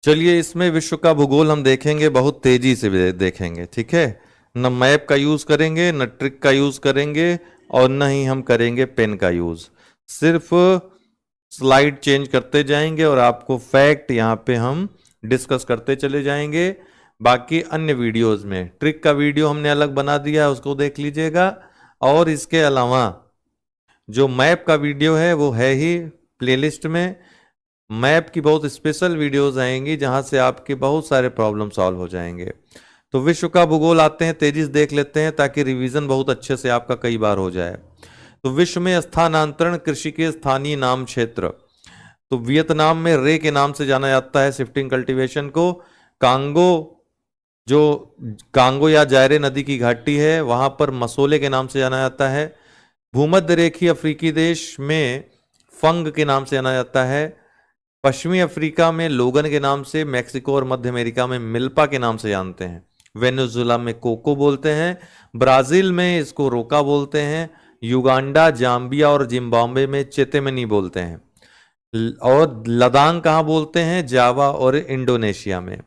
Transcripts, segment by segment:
चलिए, इसमें विश्व का भूगोल हम देखेंगे, बहुत तेजी से देखेंगे। ठीक है, न मैप का यूज करेंगे, न ट्रिक का यूज करेंगे, और न ही हम करेंगे पेन का यूज। सिर्फ स्लाइड चेंज करते जाएंगे और आपको फैक्ट यहाँ पे हम डिस्कस करते चले जाएंगे। बाकी अन्य वीडियोस में ट्रिक का वीडियो हमने अलग बना दिया है, उसको देख लीजिएगा। और इसके अलावा जो मैप का वीडियो है वो है ही प्लेलिस्ट में। मैप की बहुत स्पेशल वीडियोस आएंगी जहां से आपके बहुत सारे प्रॉब्लम सॉल्व हो जाएंगे। तो विश्व का भूगोल आते हैं, तेजी से देख लेते हैं ताकि रिवीजन बहुत अच्छे से आपका कई बार हो जाए। तो विश्व में स्थानांतरण कृषि के स्थानीय नाम क्षेत्र। तो वियतनाम में रे के नाम से जाना जाता है शिफ्टिंग कल्टीवेशन को। कांगो, जो कांगो या जायरे नदी की घाटी है, वहां पर मसोले के नाम से जाना जाता है। भूमध्य रेखीय अफ्रीकी देश में फंग के नाम से जाना जाता है। पश्चिमी अफ्रीका में लोगन के नाम से, मैक्सिको और मध्य अमेरिका में मिल्पा के नाम से जानते हैं। वेनेजुएला में कोको बोलते हैं। ब्राजील में इसको रोका बोलते हैं। युगांडा, जाम्बिया और जिम्बाब्वे में चेतेमनी बोलते हैं। और लदांग कहाँ बोलते हैं? जावा और इंडोनेशिया में।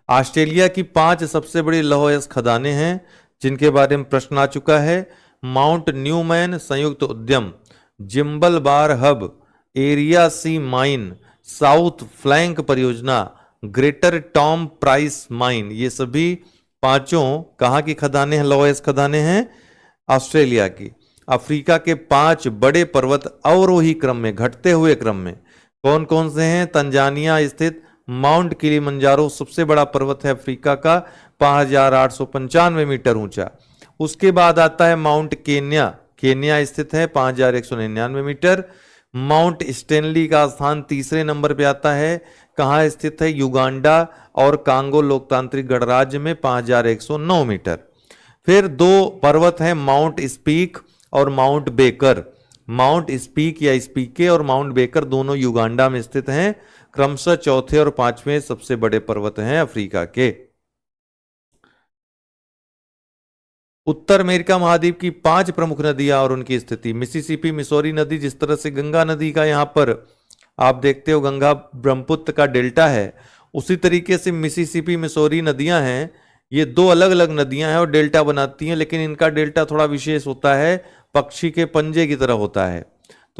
ऑस्ट्रेलिया की 5 सबसे बड़ी लौह अयस्क खदानें हैं जिनके बारे में प्रश्न आ चुका है। माउंट न्यूमैन संयुक्त उद्यम, जिम्बल बार हब, एरिया सी माइन, साउथ फ्लैंक परियोजना, ग्रेटर टॉम प्राइस माइन, ये सभी पांचों कहाँ की खदानें हैं? लौह अयस्क खदानें हैं ऑस्ट्रेलिया की। अफ्रीका के 5 बड़े पर्वत अवरोही क्रम में, घटते हुए क्रम में, कौन कौन से हैं? तंजानिया स्थित माउंट किलिमंजारो सबसे बड़ा पर्वत है अफ्रीका का, 5895 मीटर ऊंचा। उसके बाद आता है माउंट केन्या, केन्या स्थित है 5199 मीटर। माउंट स्टेनली का स्थान तीसरे नंबर पे आता है, कहाँ स्थित है? युगांडा और कांगो लोकतांत्रिक गणराज्य में, 5109 मीटर। फिर 2 पर्वत हैं, माउंट स्पीक और माउंट बेकर। माउंट स्पीक या स्पीके और माउंट बेकर दोनों युगांडा में स्थित हैं, क्रमशः चौथे और 5वें सबसे बड़े पर्वत हैं अफ्रीका के। उत्तर अमेरिका महाद्वीप की 5 प्रमुख नदियां और उनकी स्थिति। मिसिसिपी, मिसौरी नदी, जिस तरह से गंगा नदी का यहां पर आप देखते हो गंगा ब्रह्मपुत्र का डेल्टा है, उसी तरीके से मिसिसिपी, मिसौरी नदियां हैं। ये 2 अलग अलग नदियां हैं और डेल्टा बनाती हैं, लेकिन इनका डेल्टा थोड़ा विशेष होता है, पक्षी के पंजे की तरह होता है।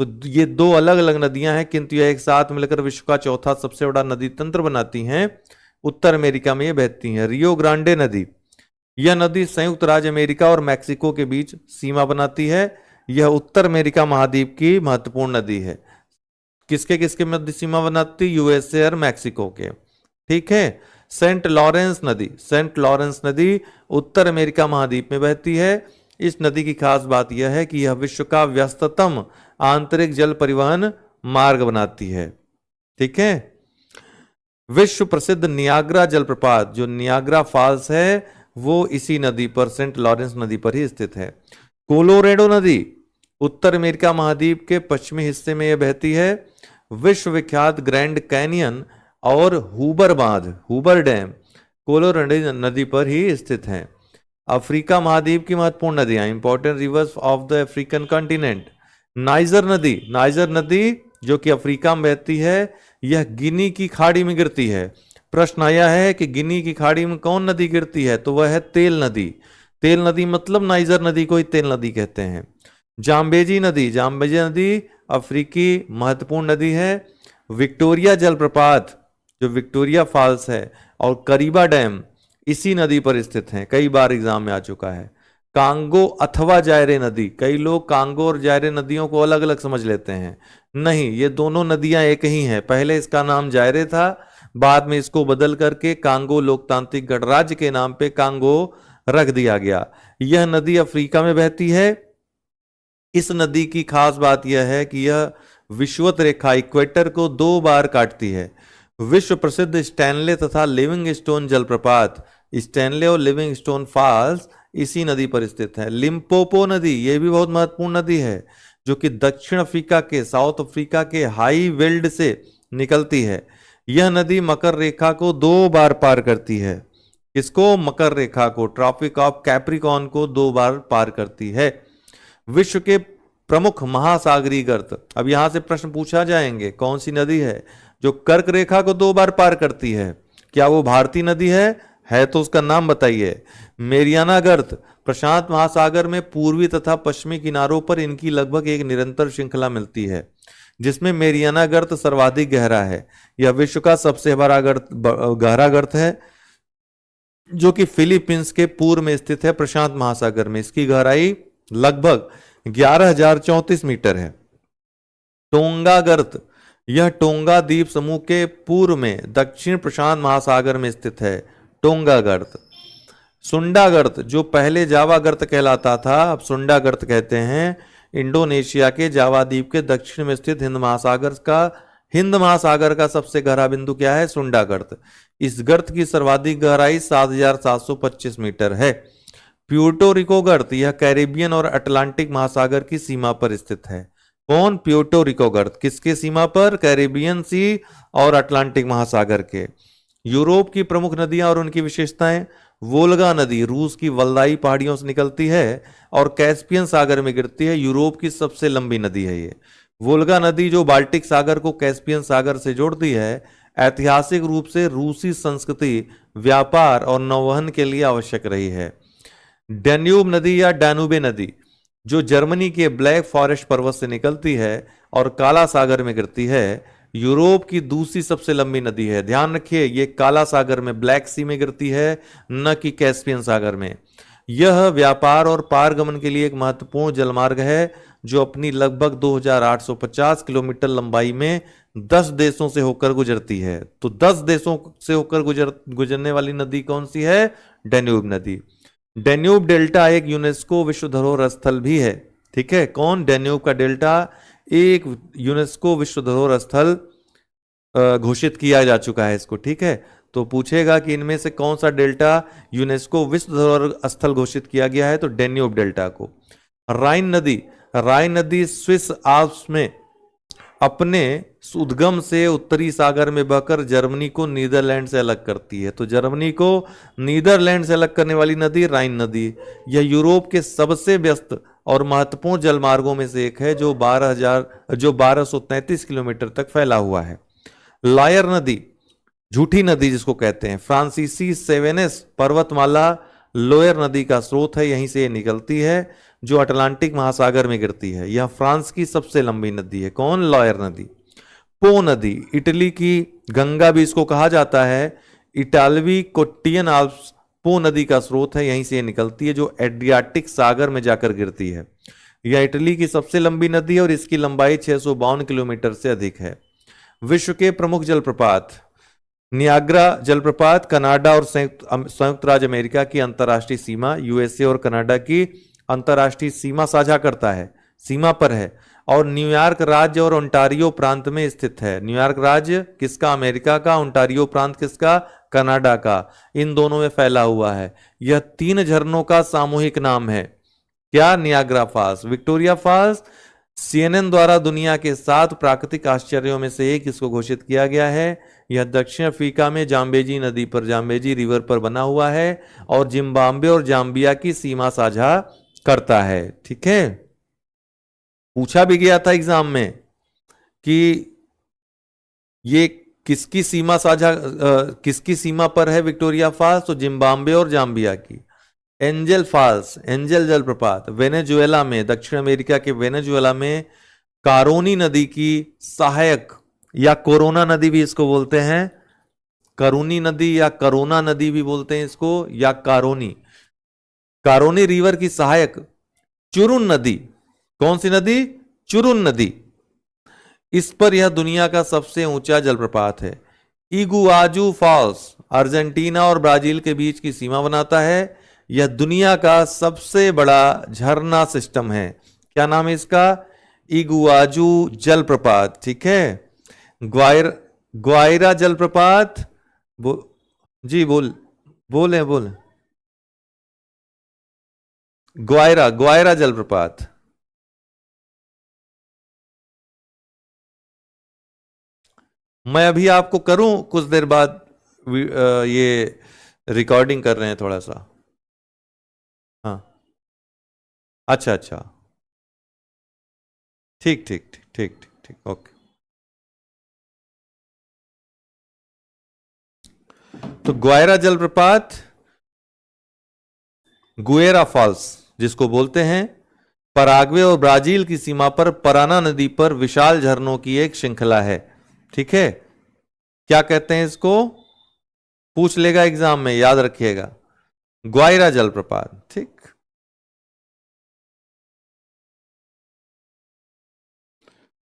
तो ये 2 अलग अलग नदियां हैं, किंतु यह एक साथ मिलकर विश्व का चौथा सबसे बड़ा नदी तंत्र बनाती हैं। उत्तर अमेरिका में ये बहती हैं। रियो ग्रांडे नदी, यह नदी संयुक्त राज्य अमेरिका और मैक्सिको के बीच सीमा बनाती है। यह उत्तर अमेरिका महाद्वीप की महत्वपूर्ण नदी है। किसके किसके मध्य सीमा बनाती? यूएसए और मैक्सिको के। ठीक है। सेंट लॉरेंस नदी, सेंट लॉरेंस नदी उत्तर अमेरिका महाद्वीप में बहती है। इस नदी की खास बात यह है कि यह विश्व का व्यस्ततम आंतरिक जल परिवहन मार्ग बनाती है। ठीक है। विश्व प्रसिद्ध नियाग्रा जलप्रपात, जो नियाग्रा फॉल्स है, वो इसी नदी पर, सेंट लॉरेंस नदी पर ही स्थित है। कोलोरेडो नदी उत्तर अमेरिका महाद्वीप के पश्चिमी हिस्से में यह बहती है। विश्व विख्यात ग्रैंड कैनियन और हुबर बांध, हुबर डैम कोलोरेडो नदी पर ही स्थित हैं। अफ्रीका महाद्वीप की महत्वपूर्ण नदियां, important rivers of the African continent. Niger नदी, नाइजर नदी जो कि अफ्रीका में बहती है, यह गिनी की खाड़ी में गिरती है। प्रश्न आया है कि गिनी की खाड़ी में कौन नदी गिरती है, तो वह है तेल नदी। तेल नदी मतलब नाइजर नदी को ही तेल नदी कहते हैं। जाम्बेजी नदी, जाम्बेजी नदी अफ्रीकी महत्वपूर्ण नदी है। विक्टोरिया जलप्रपात, जो विक्टोरिया फॉल्स है, और करीबा डैम इसी नदी पर स्थित हैं, कई बार एग्जाम में आ चुका है। कांगो अथवा जायरे नदी, कई लोग कांगो और जायरे नदियों को अलग अलग समझ लेते हैं, नहीं, ये दोनों नदियां एक ही हैं। पहले इसका नाम जायरे था, बाद में इसको बदल करके कांगो लोकतांत्रिक गणराज्य के नाम पे कांगो रख दिया गया। यह नदी अफ्रीका में बहती है। इस नदी की खास बात यह है कि यह विषुवत रेखा इक्वेटर को 2 बार काटती है। विश्व प्रसिद्ध स्टैनले तथा लिविंगस्टोन जलप्रपात, स्टैनले और लिविंगस्टोन फॉल्स इसी नदी पर स्थित है। लिम्पोपो नदी, यह भी बहुत महत्वपूर्ण नदी है, जो कि दक्षिण अफ्रीका के, साउथ अफ्रीका के हाई वेल्ड से निकलती है। यह नदी मकर रेखा को 2 बार पार करती है। किसको? मकर रेखा को, ट्रॉपिक ऑफ कैप्रिकॉर्न को 2 बार पार करती है। विश्व के प्रमुख महासागरीय गर्त, अब यहां से प्रश्न पूछा जाएंगे, कौन सी नदी है जो कर्क रेखा को 2 बार पार करती है, क्या वो भारतीय नदी है तो उसका नाम बताइए। मेरियाना गर्त, प्रशांत महासागर में पूर्वी तथा पश्चिमी किनारों पर इनकी लगभग एक निरंतर श्रृंखला मिलती है, जिसमें मेरियाना गर्त सर्वाधिक गहरा है। यह विश्व का सबसे बड़ा गहरा गर्त है, जो कि फिलीपींस के पूर्व में स्थित है, प्रशांत महासागर में। इसकी गहराई लगभग 11,034 मीटर है। टोंगा गर्त, यह टोंगा द्वीप समूह के पूर्व में दक्षिण प्रशांत महासागर में स्थित है। टोंगा गर्त। सुंडा गर्त, जो पहले जावा गर्त कहलाता था, अब सुंडा गर्त कहते हैं, इंडोनेशिया के जावा द्वीप के दक्षिण में स्थित हिंद महासागर का सबसे गहरा बिंदु क्या है? सुंडा गर्त। इस गर्त की सर्वाधिक गहराई 7,725 मीटर है। प्यूर्टो रिको गर्त, यह कैरिबियन और अटलांटिक महासागर की सीमा पर स्थित है। कौन? प्यूर्टो रिको गर्त। किसके सीमा पर? कैरिबियन सी और अटलांटिक महासागर के। यूरोप की प्रमुख नदियां और उनकी विशेषताएं। वोल्गा नदी रूस की वल्दाई पहाड़ियों से निकलती है और कैस्पियन सागर में गिरती है। यूरोप की सबसे लंबी नदी है ये वोल्गा नदी, जो बाल्टिक सागर को कैस्पियन सागर से जोड़ती है। ऐतिहासिक रूप से रूसी संस्कृति, व्यापार और नौवहन के लिए आवश्यक रही है। डैन्यूब नदी या डैनूबे नदी, जो जर्मनी के ब्लैक फॉरेस्ट पर्वत से निकलती है और काला सागर में गिरती है, यूरोप की दूसरी सबसे लंबी नदी है। ध्यान रखिए, ये काला सागर में, ब्लैक सी में गिरती है, न कि कैस्पियन सागर में। यह व्यापार और पारगमन के लिए एक महत्वपूर्ण जलमार्ग है, जो अपनी लगभग 2,850 किलोमीटर लंबाई में 10 देशों से होकर गुजरती है। तो 10 देशों से होकर गुजरने वाली नदी कौन सी है? डैन्यूब नदी। डैन्यूब डेल्टा एक यूनेस्को विश्व धरोहर स्थल भी है। ठीक है, कौन? डैन्यूब का डेल्टा एक यूनेस्को विश्व धरोहर स्थल घोषित किया जा चुका है इसको। ठीक है, तो पूछेगा कि इनमें से कौन सा डेल्टा यूनेस्को विश्व धरोहर स्थल घोषित किया गया है, तो डैन्यूब डेल्टा को। राइन नदी, राइन नदी स्विस आल्प्स में अपने उद्गम से उत्तरी सागर में बहकर जर्मनी को नीदरलैंड से अलग करती है। तो जर्मनी को नीदरलैंड से अलग करने वाली नदी राइन नदी। यह यूरोप के सबसे व्यस्त और महत्वपूर्ण जलमार्गों में से एक है, जो 1233 किलोमीटर तक फैला हुआ है। लायर नदी, झूठी नदी जिसको कहते हैं, फ्रांसीसी सेवेनेस पर्वतमाला लोयर नदी का स्रोत है, यहीं से ये निकलती है, जो अटलांटिक महासागर में गिरती है। यह फ्रांस की सबसे लंबी नदी है। कौन? लॉयर नदी। पो नदी, इटली की गंगा भी इसको कहा जाता है, इटालवी कोट्टियन आल्प्स पो नदी का स्रोत है, यहीं से ये निकलती है, जो एड्रियाटिक सागर में जाकर गिरती है। यह इटली की सबसे लंबी नदी है और इसकी लंबाई 652 किलोमीटर से अधिक है। विश्व के प्रमुख जलप्रपात। नियाग्रा जलप्रपात कनाडा और संयुक्त राज्य अमेरिका की अंतर्राष्ट्रीय सीमा, यूएसए और कनाडा की अंतर्राष्ट्रीय सीमा साझा करता है, सीमा पर है, और न्यूयॉर्क राज्य और ओंटारियो प्रांत में स्थित है। न्यूयॉर्क राज्य किसका? अमेरिका का। ओंटारियो प्रांत किसका? कनाडा का। इन दोनों में फैला हुआ है। यह 3 झरनों का सामूहिक नाम है। क्या? Niagara Falls, Victoria Falls. CNN द्वारा दुनिया के 7 प्राकृतिक आश्चर्यों में से एक इसको घोषित किया गया है। यह दक्षिण अफ्रीका में जाम्बेजी नदी पर, जाम्बेजी रिवर पर बना हुआ है और जिम्बाब्वे और जाम्बिया की सीमा साझा करता है। ठीक है, पूछा भी गया था एग्जाम में कि ये किसकी सीमा किसकी सीमा पर है विक्टोरिया फॉल्स? तो जिम्बाब्वे और जाम्बिया की। एंजल फॉल्स, एंजल जलप्रपात वेनेजुएला में, दक्षिण अमेरिका के वेनेजुएला में कारोनी नदी की सहायक, या कोरोना नदी भी इसको बोलते हैं, करूनी नदी या करोना नदी भी बोलते हैं इसको, या कारोनी, कारोनी रिवर की सहायक चुरुन नदी। कौन सी नदी? चुरुन नदी। इस पर यह दुनिया का सबसे ऊंचा जलप्रपात है। इगुआजू फॉल्स अर्जेंटीना और ब्राजील के बीच की सीमा बनाता है। यह दुनिया का सबसे बड़ा झरना सिस्टम है। क्या नाम है इसका? इगुआजू जलप्रपात। ठीक है, ग्वायरा जलप्रपात। जी बोले बोले। ग्वायरा जलप्रपात। मैं अभी आपको करूं कुछ देर बाद, ये रिकॉर्डिंग कर रहे हैं थोड़ा सा। हाँ, अच्छा अच्छा, ठीक ठीक ठीक ठीक ठीक ठीक, ओके। तो ग्वायरा जलप्रपात, गुएरा फॉल्स जिसको बोलते हैं, पराग्वे और ब्राजील की सीमा पर पराना नदी पर विशाल झरनों की एक श्रृंखला है। ठीक है, क्या कहते हैं इसको, पूछ लेगा एग्जाम में, याद रखिएगा, ग्वायरा जलप्रपात। ठीक,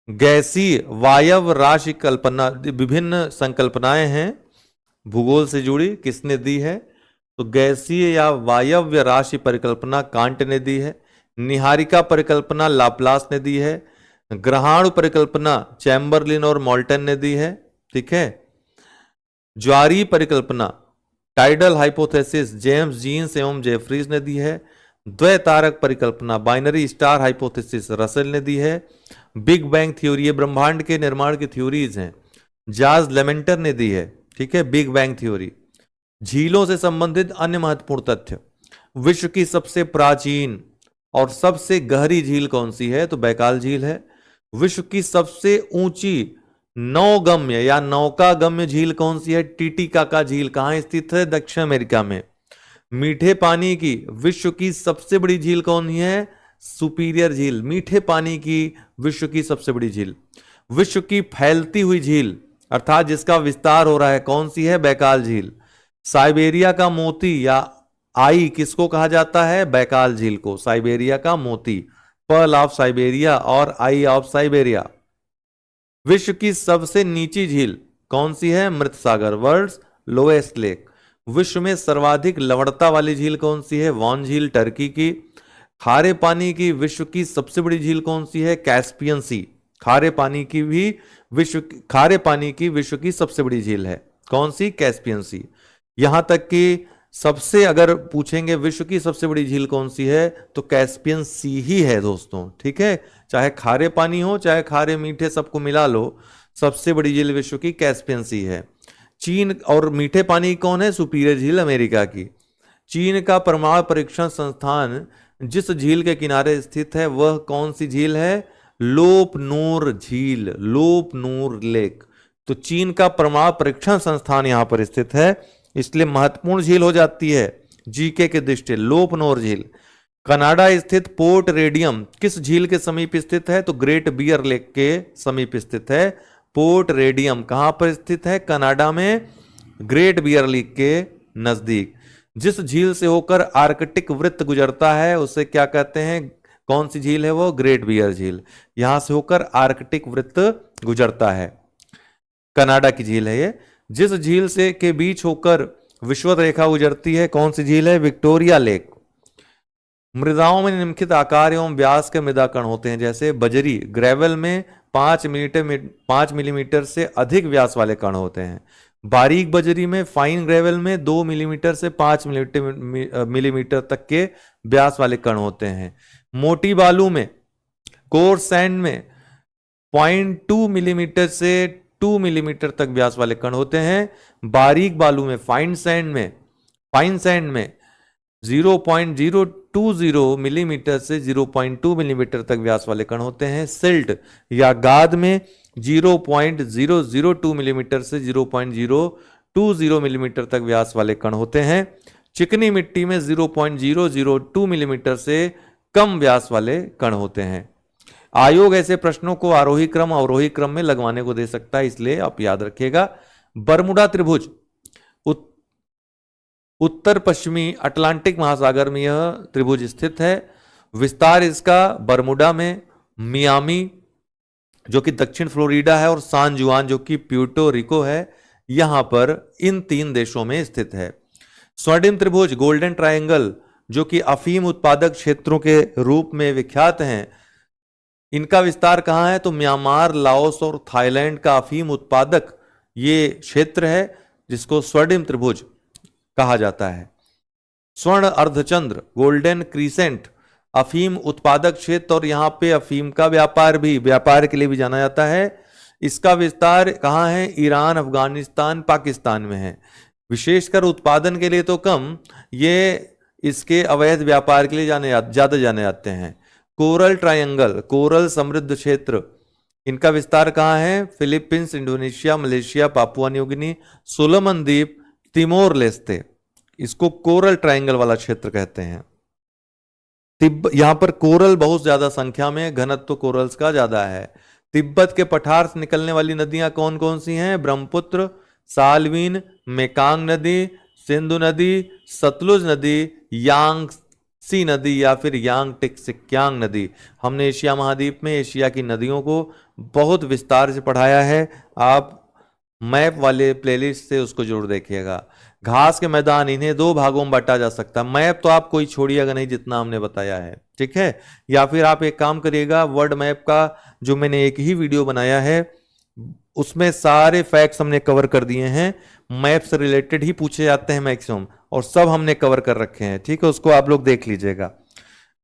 गैसीय वायव राशि कल्पना, विभिन्न संकल्पनाएं हैं भूगोल से जुड़ी, किसने दी है, तो गैसीय या वायव्य राशि परिकल्पना कांट ने दी है, निहारिका परिकल्पना लाप्लास ने दी है, ग्रहाणु परिकल्पना चैम्बरलिन और मोल्टन ने दी है। ठीक है, ज्वारीय परिकल्पना टाइडल हाइपोथेसिस जेम्स जीन्स एवं जेफरीज ने दी है, द्वैतारक परिकल्पना बाइनरी स्टार हाइपोथेसिस रसेल ने दी है, बिग बैंग थ्योरी, ये ब्रह्मांड के निर्माण की थ्योरीज हैं, जाज लेमेंटर ने दी है। ठीक है, बिग बैंग थ्योरी। झीलों से संबंधित अन्य महत्वपूर्ण तथ्य, विश्व की सबसे प्राचीन और सबसे गहरी झील कौन सी है, तो बैकाल झील है। विश्व की सबसे ऊंची नौगम्य या नौकागम्य झील कौन सी है, टीटीकाका झील कहां स्थित है, दक्षिण अमेरिका में। मीठे पानी की विश्व की सबसे बड़ी झील कौन है, सुपीरियर झील, मीठे पानी की विश्व की सबसे बड़ी झील। विश्व की फैलती हुई झील अर्थात जिसका विस्तार हो रहा है कौन सी है, बैकाल झील। साइबेरिया का मोती या आई किसको कहा जाता है, बैकाल झील को, साइबेरिया का मोती, पर्ल ऑफ साइबेरिया और आई ऑफ साइबेरिया। विश्व की सबसे नीची झील कौन सी है, मृत सागर, वर्ल्ड्स लोएस्ट लेक। विश्व में सर्वाधिक लवणता वाली झील कौन सी है, वॉन झील, टर्की की। खारे पानी की विश्व की सबसे बड़ी झील कौन सी है, कैस्पियन सी। खारे पानी की विश्व की सबसे बड़ी झील है कौन सी, कैस्पियन सी। यहां तक कि सबसे अगर पूछेंगे विश्व की सबसे बड़ी झील कौन सी है, तो कैस्पियन सी ही है दोस्तों। ठीक है, चाहे खारे पानी हो चाहे खारे मीठे सबको मिला लो, सबसे बड़ी झील विश्व की कैस्पियन सी है। चीन और मीठे पानी कौन है, सुपीरियर झील अमेरिका की। चीन का परमाणु परीक्षण संस्थान जिस झील के किनारे स्थित है वह कौन सी झील है, लोप नूर झील, लोप नूर लेक। तो चीन का परमाणु परीक्षण संस्थान यहां पर स्थित है, इसलिए महत्वपूर्ण झील हो जाती है जीके के दृष्टि, लोप नूर झील। कनाडा स्थित पोर्ट रेडियम किस झील के समीप स्थित है, तो ग्रेट बियर लेक के समीप स्थित है। पोर्ट रेडियम कहां पर स्थित है, कनाडा में, ग्रेट बियर लेक के नजदीक। जिस झील से होकर आर्कटिक वृत्त गुजरता है उसे क्या कहते हैं, कौन सी झील है वो, ग्रेट बियर झील। यहां से होकर आर्कटिक वृत्त गुजरता है, कनाडा की झील है ये। जिस झील से के बीच होकर विषुवत रेखा गुजरती है कौन सी झील है, विक्टोरिया लेक। मृदाओं में निम्नलिखित आकार एवं व्यास के मृदा कण होते हैं, जैसे बजरी, ग्रेवल में 5 मिलीमीटर से अधिक व्यास वाले कण होते हैं। बारीक बजरी में, फाइन ग्रेवल में 2 मिलीमीटर से 5 मिलीमीटर तक के व्यास वाले कण होते हैं। मोटी बालू में, कोर्स सैंड में 0.2 मिलीमीटर से 2 मिलीमीटर तक व्यास वाले कण होते हैं। बारीक बालू में, फाइन सैंड में 0.020 मिलीमीटर से 0.2 मिलीमीटर तक व्यास वाले कण होते हैं। सिल्ट या गाद में 0.002 मिलीमीटर से 0.020 मिलीमीटर तक व्यास वाले कण होते हैं। चिकनी मिट्टी में 0.002 मिलीमीटर से कम व्यास वाले कण होते हैं। आयोग ऐसे प्रश्नों को आरोही क्रम अवरोही क्रम में लगवाने को दे सकता है, इसलिए आप याद रखिएगा। बरमुडा त्रिभुज उत्तर पश्चिमी अटलांटिक महासागर में यह त्रिभुज स्थित है। विस्तार इसका बरमुडा में, मियामी जो कि दक्षिण फ्लोरिडा है और सान जुआन जो कि प्यूर्टो रिको है, यहां पर इन 3 देशों में स्थित है। स्वर्णिम त्रिभुज गोल्डन ट्रायंगल जो कि अफीम उत्पादक क्षेत्रों के रूप में विख्यात हैं, इनका विस्तार कहां है, तो म्यांमार, लाओस और थाईलैंड का अफीम उत्पादक ये क्षेत्र है जिसको स्वर्णिम त्रिभुज कहा जाता है। स्वर्ण अर्धचंद्र गोल्डन क्रीसेंट अफीम उत्पादक क्षेत्र, और यहां पे अफीम का व्यापार के लिए भी जाना जाता है। इसका विस्तार कहां है, ईरान, अफगानिस्तान, पाकिस्तान में है। विशेषकर उत्पादन के लिए तो कम, ये इसके अवैध व्यापार के लिए ज्यादा जाने जाते हैं। कोरल ट्रायंगल कोरल समृद्ध क्षेत्र, इनका विस्तार कहां है, Philippines, Indonesia, Malaysia, Papua New Guinea, Solomon द्वीप, तिमोर लेस्ते, इसको कोरल ट्रायंगल वाला क्षेत्र कहते हैं। यहां पर कोरल बहुत ज्यादा संख्या में, घनत्व कोरल्स का ज्यादा है। तिब्बत के पठार से निकलने वाली नदियां कौन कौन सी हैं? ब्रह्मपुत्र, साल्वीन, मेकांग नदी, सिंधु नदी, सतलुज नदी, यांगसी नदी या फिर यांग टिक्सिक्यांग नदी। हमने एशिया महाद्वीप में एशिया की नदियों को बहुत विस्तार से पढ़ाया है, आप मैप वाले प्लेलिस्ट से उसको जरूर देखिएगा। घास के मैदान, इन्हें दो भागों में बांटा जा सकता है। मैप तो आप कोई छोड़िएगा नहीं जितना हमने बताया है, ठीक है। या फिर आप एक काम करिएगा, वर्ल्ड मैप का जो मैंने एक ही वीडियो बनाया है उसमें सारे फैक्ट्स हमने कवर कर दिए हैं। मैप से रिलेटेड ही पूछे जाते हैं मैक्सिमम, और सब हमने कवर कर रखे हैं, ठीक है। उसको आप लोग देख लीजिएगा।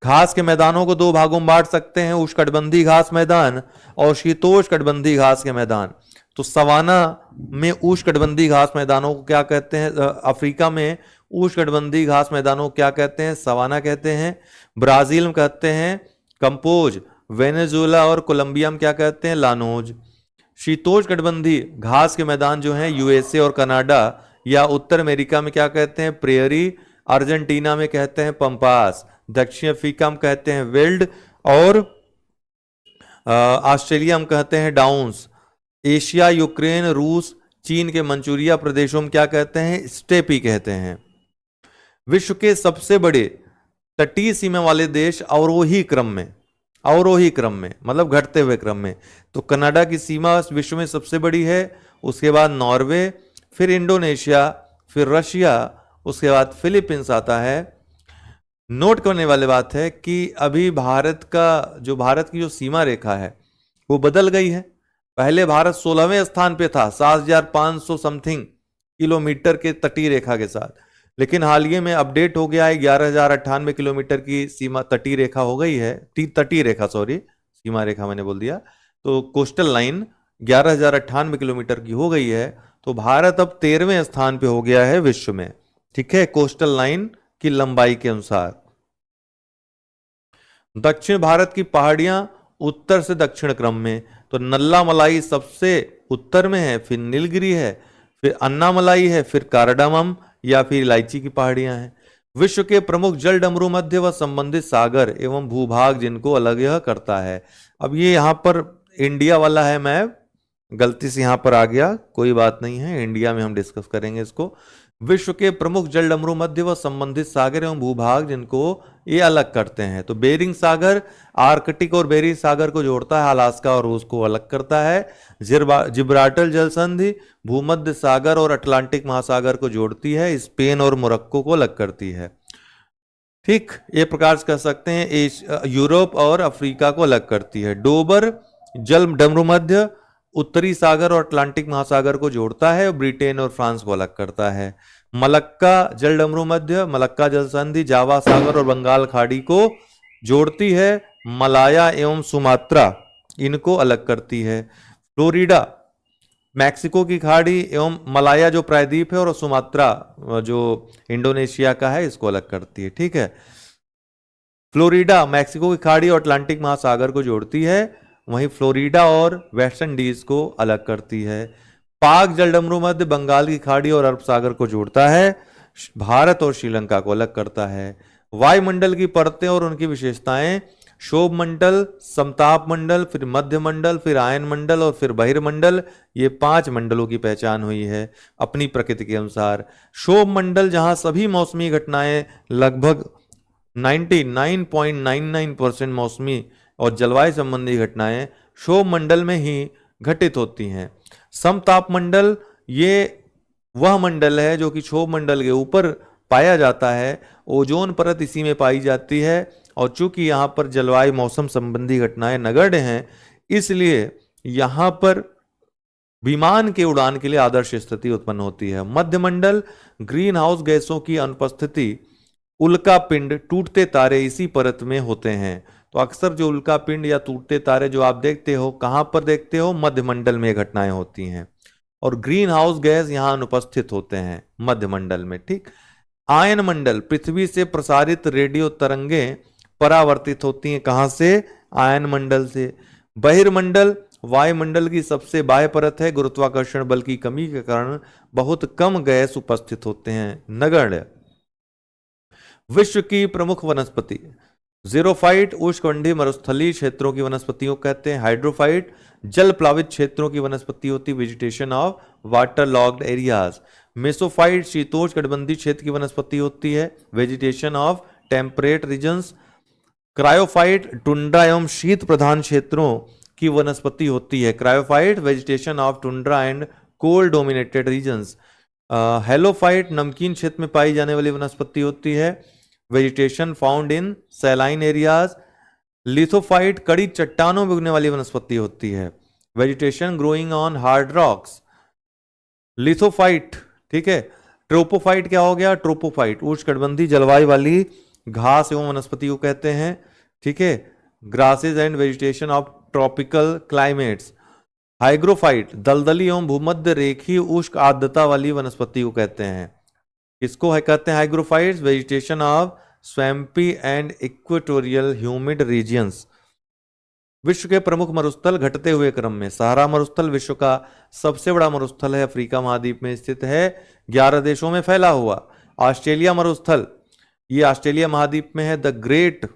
घास के मैदानों को दो भागों में बांट सकते हैं, उष्णकटिबंधीय घास मैदान और शीतोष्णकटिबंधीय घास के मैदान। तो सवाना में उष्णकटिबंधीय घास मैदानों को क्या कहते हैं? अफ्रीका में उष्णकटिबंधीय घास मैदानों को क्या कहते हैं? सवाना कहते हैं। ब्राजील में कहते हैं कंपोज। वेनेजुएला और कोलंबिया में क्या कहते हैं? लानोज। शीतोष्णकटिबंधीय घास के मैदान जो हैं यूएसए और कनाडा या उत्तर अमेरिका में क्या कहते हैं? प्रेयरी। अर्जेंटीना में कहते हैं पंपास। दक्षिण अफ्रीका में कहते हैं वेल्ड। और ऑस्ट्रेलिया में कहते हैं डाउन्स। एशिया, यूक्रेन, रूस, चीन के मंचूरिया प्रदेशों में क्या कहते हैं? स्टेपी कहते हैं। विश्व के सबसे बड़े तटीय सीमा वाले देश अवरोही क्रम में मतलब घटते हुए क्रम में, तो कनाडा की सीमा विश्व में सबसे बड़ी है, उसके बाद नॉर्वे, फिर इंडोनेशिया, फिर रशिया, उसके बाद फिलीपींस आता है। नोट करने वाली बात है कि अभी भारत की जो सीमा रेखा है वो बदल गई है। पहले भारत 16वें स्थान पे था 7,500 समथिंग किलोमीटर के तटीय रेखा के साथ, लेकिन हाल ही में अपडेट हो गया है 11,098 किलोमीटर की सीमा तटीय रेखा हो गई है। तटीय रेखा, सॉरी, सीमा रेखा मैंने बोल दिया। तो कोस्टल लाइन 11,098 किलोमीटर की हो गई है। तो भारत अब 13वें स्थान पे हो गया है विश्व में, ठीक है, कोस्टल लाइन की लंबाई के अनुसार। दक्षिण भारत की पहाड़ियां उत्तर से दक्षिण क्रम में, तो नल्ला मलाई सबसे उत्तर में है, फिर नीलगिरी है, फिर अन्नामलाई है, फिर कारडामम या फिर इलायची की पहाड़ियां हैं। विश्व के प्रमुख जल डमरू मध्य व संबंधित सागर एवं भूभाग जिनको अलग यह करता है। अब ये यहां पर इंडिया वाला है मैप, गलती से यहां पर आ गया, कोई बात नहीं है, इंडिया में हम डिस्कस करेंगे इसको। विश्व के प्रमुख जल डमरू मध्य व संबंधित सागर एवं भूभाग जिनको ये अलग करते हैं, तो बेरिंग सागर आर्कटिक और बेरिंग सागर को जोड़ता है, अलास्का और रूस को अलग करता है। जिब्राल्टर जल संधि भूमध्य सागर और अटलांटिक महासागर को जोड़ती है, स्पेन और मोरक्को को अलग करती है। ठीक, ये प्रकार से कह सकते हैं यूरोप और अफ्रीका को अलग करती है। डोबर जल डमरू मध्य उत्तरी सागर और अटलांटिक महासागर को जोड़ता है, और ब्रिटेन और फ्रांस को अलग करता है। मलक्का जल डमरू मध्य मलक्का जल संधि जावा सागर और बंगाल खाड़ी को जोड़ती है। मलाया एवं सुमात्रा इनको अलग करती है। फ्लोरिडा मैक्सिको की खाड़ी एवं मलाया जो प्रायद्वीप है और सुमात्रा जो इंडोनेशिया का है इसको अलग करती है, ठीक है। फ्लोरिडा मैक्सिको की खाड़ी और अटलांटिक महासागर को जोड़ती है, वहीं फ्लोरिडा और वेस्ट इंडीज को अलग करती है। पाक जलडमरू मध्य बंगाल की खाड़ी और अरब सागर को जोड़ता है, भारत और श्रीलंका को अलग करता है। वायुमंडल की परतें और उनकी विशेषताएं, शोभ मंडल, समताप मंडल, फिर मध्य मंडल, फिर आयन मंडल और फिर बहिर्मंडल, ये 5 मंडलों की पहचान हुई है अपनी प्रकृति के अनुसार। शोभ मंडल जहां सभी मौसमी घटनाएं लगभग 99.99% मौसमी और जलवायु संबंधी घटनाएं शोभ मंडल में ही घटित होती हैं। समताप मंडल ये वह मंडल है जो कि क्षोभ मंडल के ऊपर पाया जाता है, ओजोन परत इसी में पाई जाती है, और चूंकि यहाँ पर जलवायु मौसम संबंधी घटनाएं नगण्य हैं, इसलिए यहाँ पर विमान के उड़ान के लिए आदर्श स्थिति उत्पन्न होती है। मध्य मंडल ग्रीन हाउस गैसों की अनुपस्थिति, उल्का पिंड, टूटते तारे इसी परत में होते हैं। तो अक्सर जो उल्का पिंड या टूटते तारे जो आप देखते हो, कहां पर देखते हो? मध्य मंडल में घटनाएं होती हैं, और ग्रीन हाउस गैस यहां अनुपस्थित होते हैं मध्य मंडल में, ठीक। आयन मंडल पृथ्वी से प्रसारित रेडियो तरंगें परावर्तित होती हैं, कहां से? आयन मंडल से। बहिर्मंडल वायुमंडल की सबसे बाह्य परत है। गुरुत्वाकर्षण बल की कमी के कारण बहुत कम गैस उपस्थित होते हैं। नगण्य। विश्व की प्रमुख वनस्पति। जीरोफाइट उष्णकटिबंधीय मरुस्थलीय क्षेत्रों की वनस्पतियों कहते हैं। हाइड्रोफाइट जल प्लावित क्षेत्रों की वनस्पति होती है। Vegetation of water logged areas. Mesophyte शीतोष्ण कटिबंधीय क्षेत्र की वनस्पति होती है। Vegetation of temperate regions. Cryophyte tundra एवं शीत प्रधान क्षेत्रों की वनस्पति होती है। Cryophyte vegetation of tundra and cold dominated regions. Halophyte नमकीन क्षेत्र में पाई जाने वाली वनस्पति होती है। Vegetation found in saline areas. Lithophyte कड़ी चट्टानों में उगने वाली वनस्पति होती है। Vegetation growing on hard rocks. Lithophyte, ठीक है। ट्रोपोफाइट क्या हो गया? ट्रोपोफाइट उष्णकटिबंधीय जलवायु वाली घास एवं वनस्पति को कहते हैं, ठीक है। Grasses and vegetation of tropical climates. Hygrophyte दलदली एवं भूमध्य रेखीय उष्ण आर्द्रता वाली वनस्पति को कहते हैं। किसको है कहते हैं? Hygrophytes. Vegetation of swampy and equatorial humid regions. विश्व के प्रमुख मरुस्थल घटते हुए क्रम में। सहारा मरुस्थल विश्व का सबसे बड़ा मरुस्थल है, अफ्रीका महाद्वीप में स्थित है, 11 देशों में फैला हुआ। ऑस्ट्रेलिया मरुस्थल, ये ऑस्ट्रेलिया महाद्वीप में है। द ग्रेट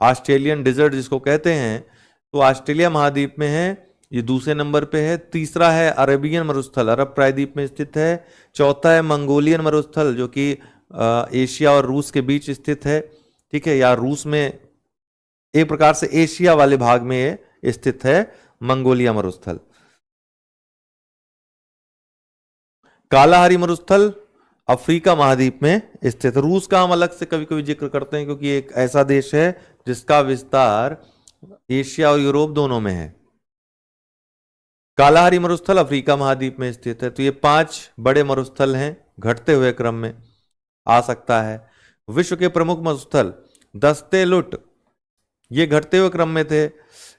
ऑस्ट्रेलियन डिजर्ट जिसको कहते हैं, तो ऑस्ट्रेलिया महाद्वीप में है, ये दूसरे नंबर पे है। तीसरा है अरेबियन मरुस्थल, अरब प्रायद्वीप में स्थित है। चौथा है मंगोलियन मरुस्थल जो कि एशिया और रूस के बीच स्थित है, ठीक है, या रूस में एक प्रकार से एशिया वाले भाग में स्थित है मंगोलिया मरुस्थल। कालाहारी मरुस्थल अफ्रीका महाद्वीप में स्थित। रूस का हम अलग से कभी कभी जिक्र करते हैं क्योंकि एक ऐसा देश है जिसका विस्तार एशिया और यूरोप दोनों में है। कालाहारी मरुस्थल अफ्रीका महाद्वीप में स्थित है। तो ये 5 बड़े मरुस्थल हैं, घटते हुए क्रम में आ सकता है। विश्व के प्रमुख मरुस्थल। दस्ते लुट, ये घटते हुए क्रम में थे।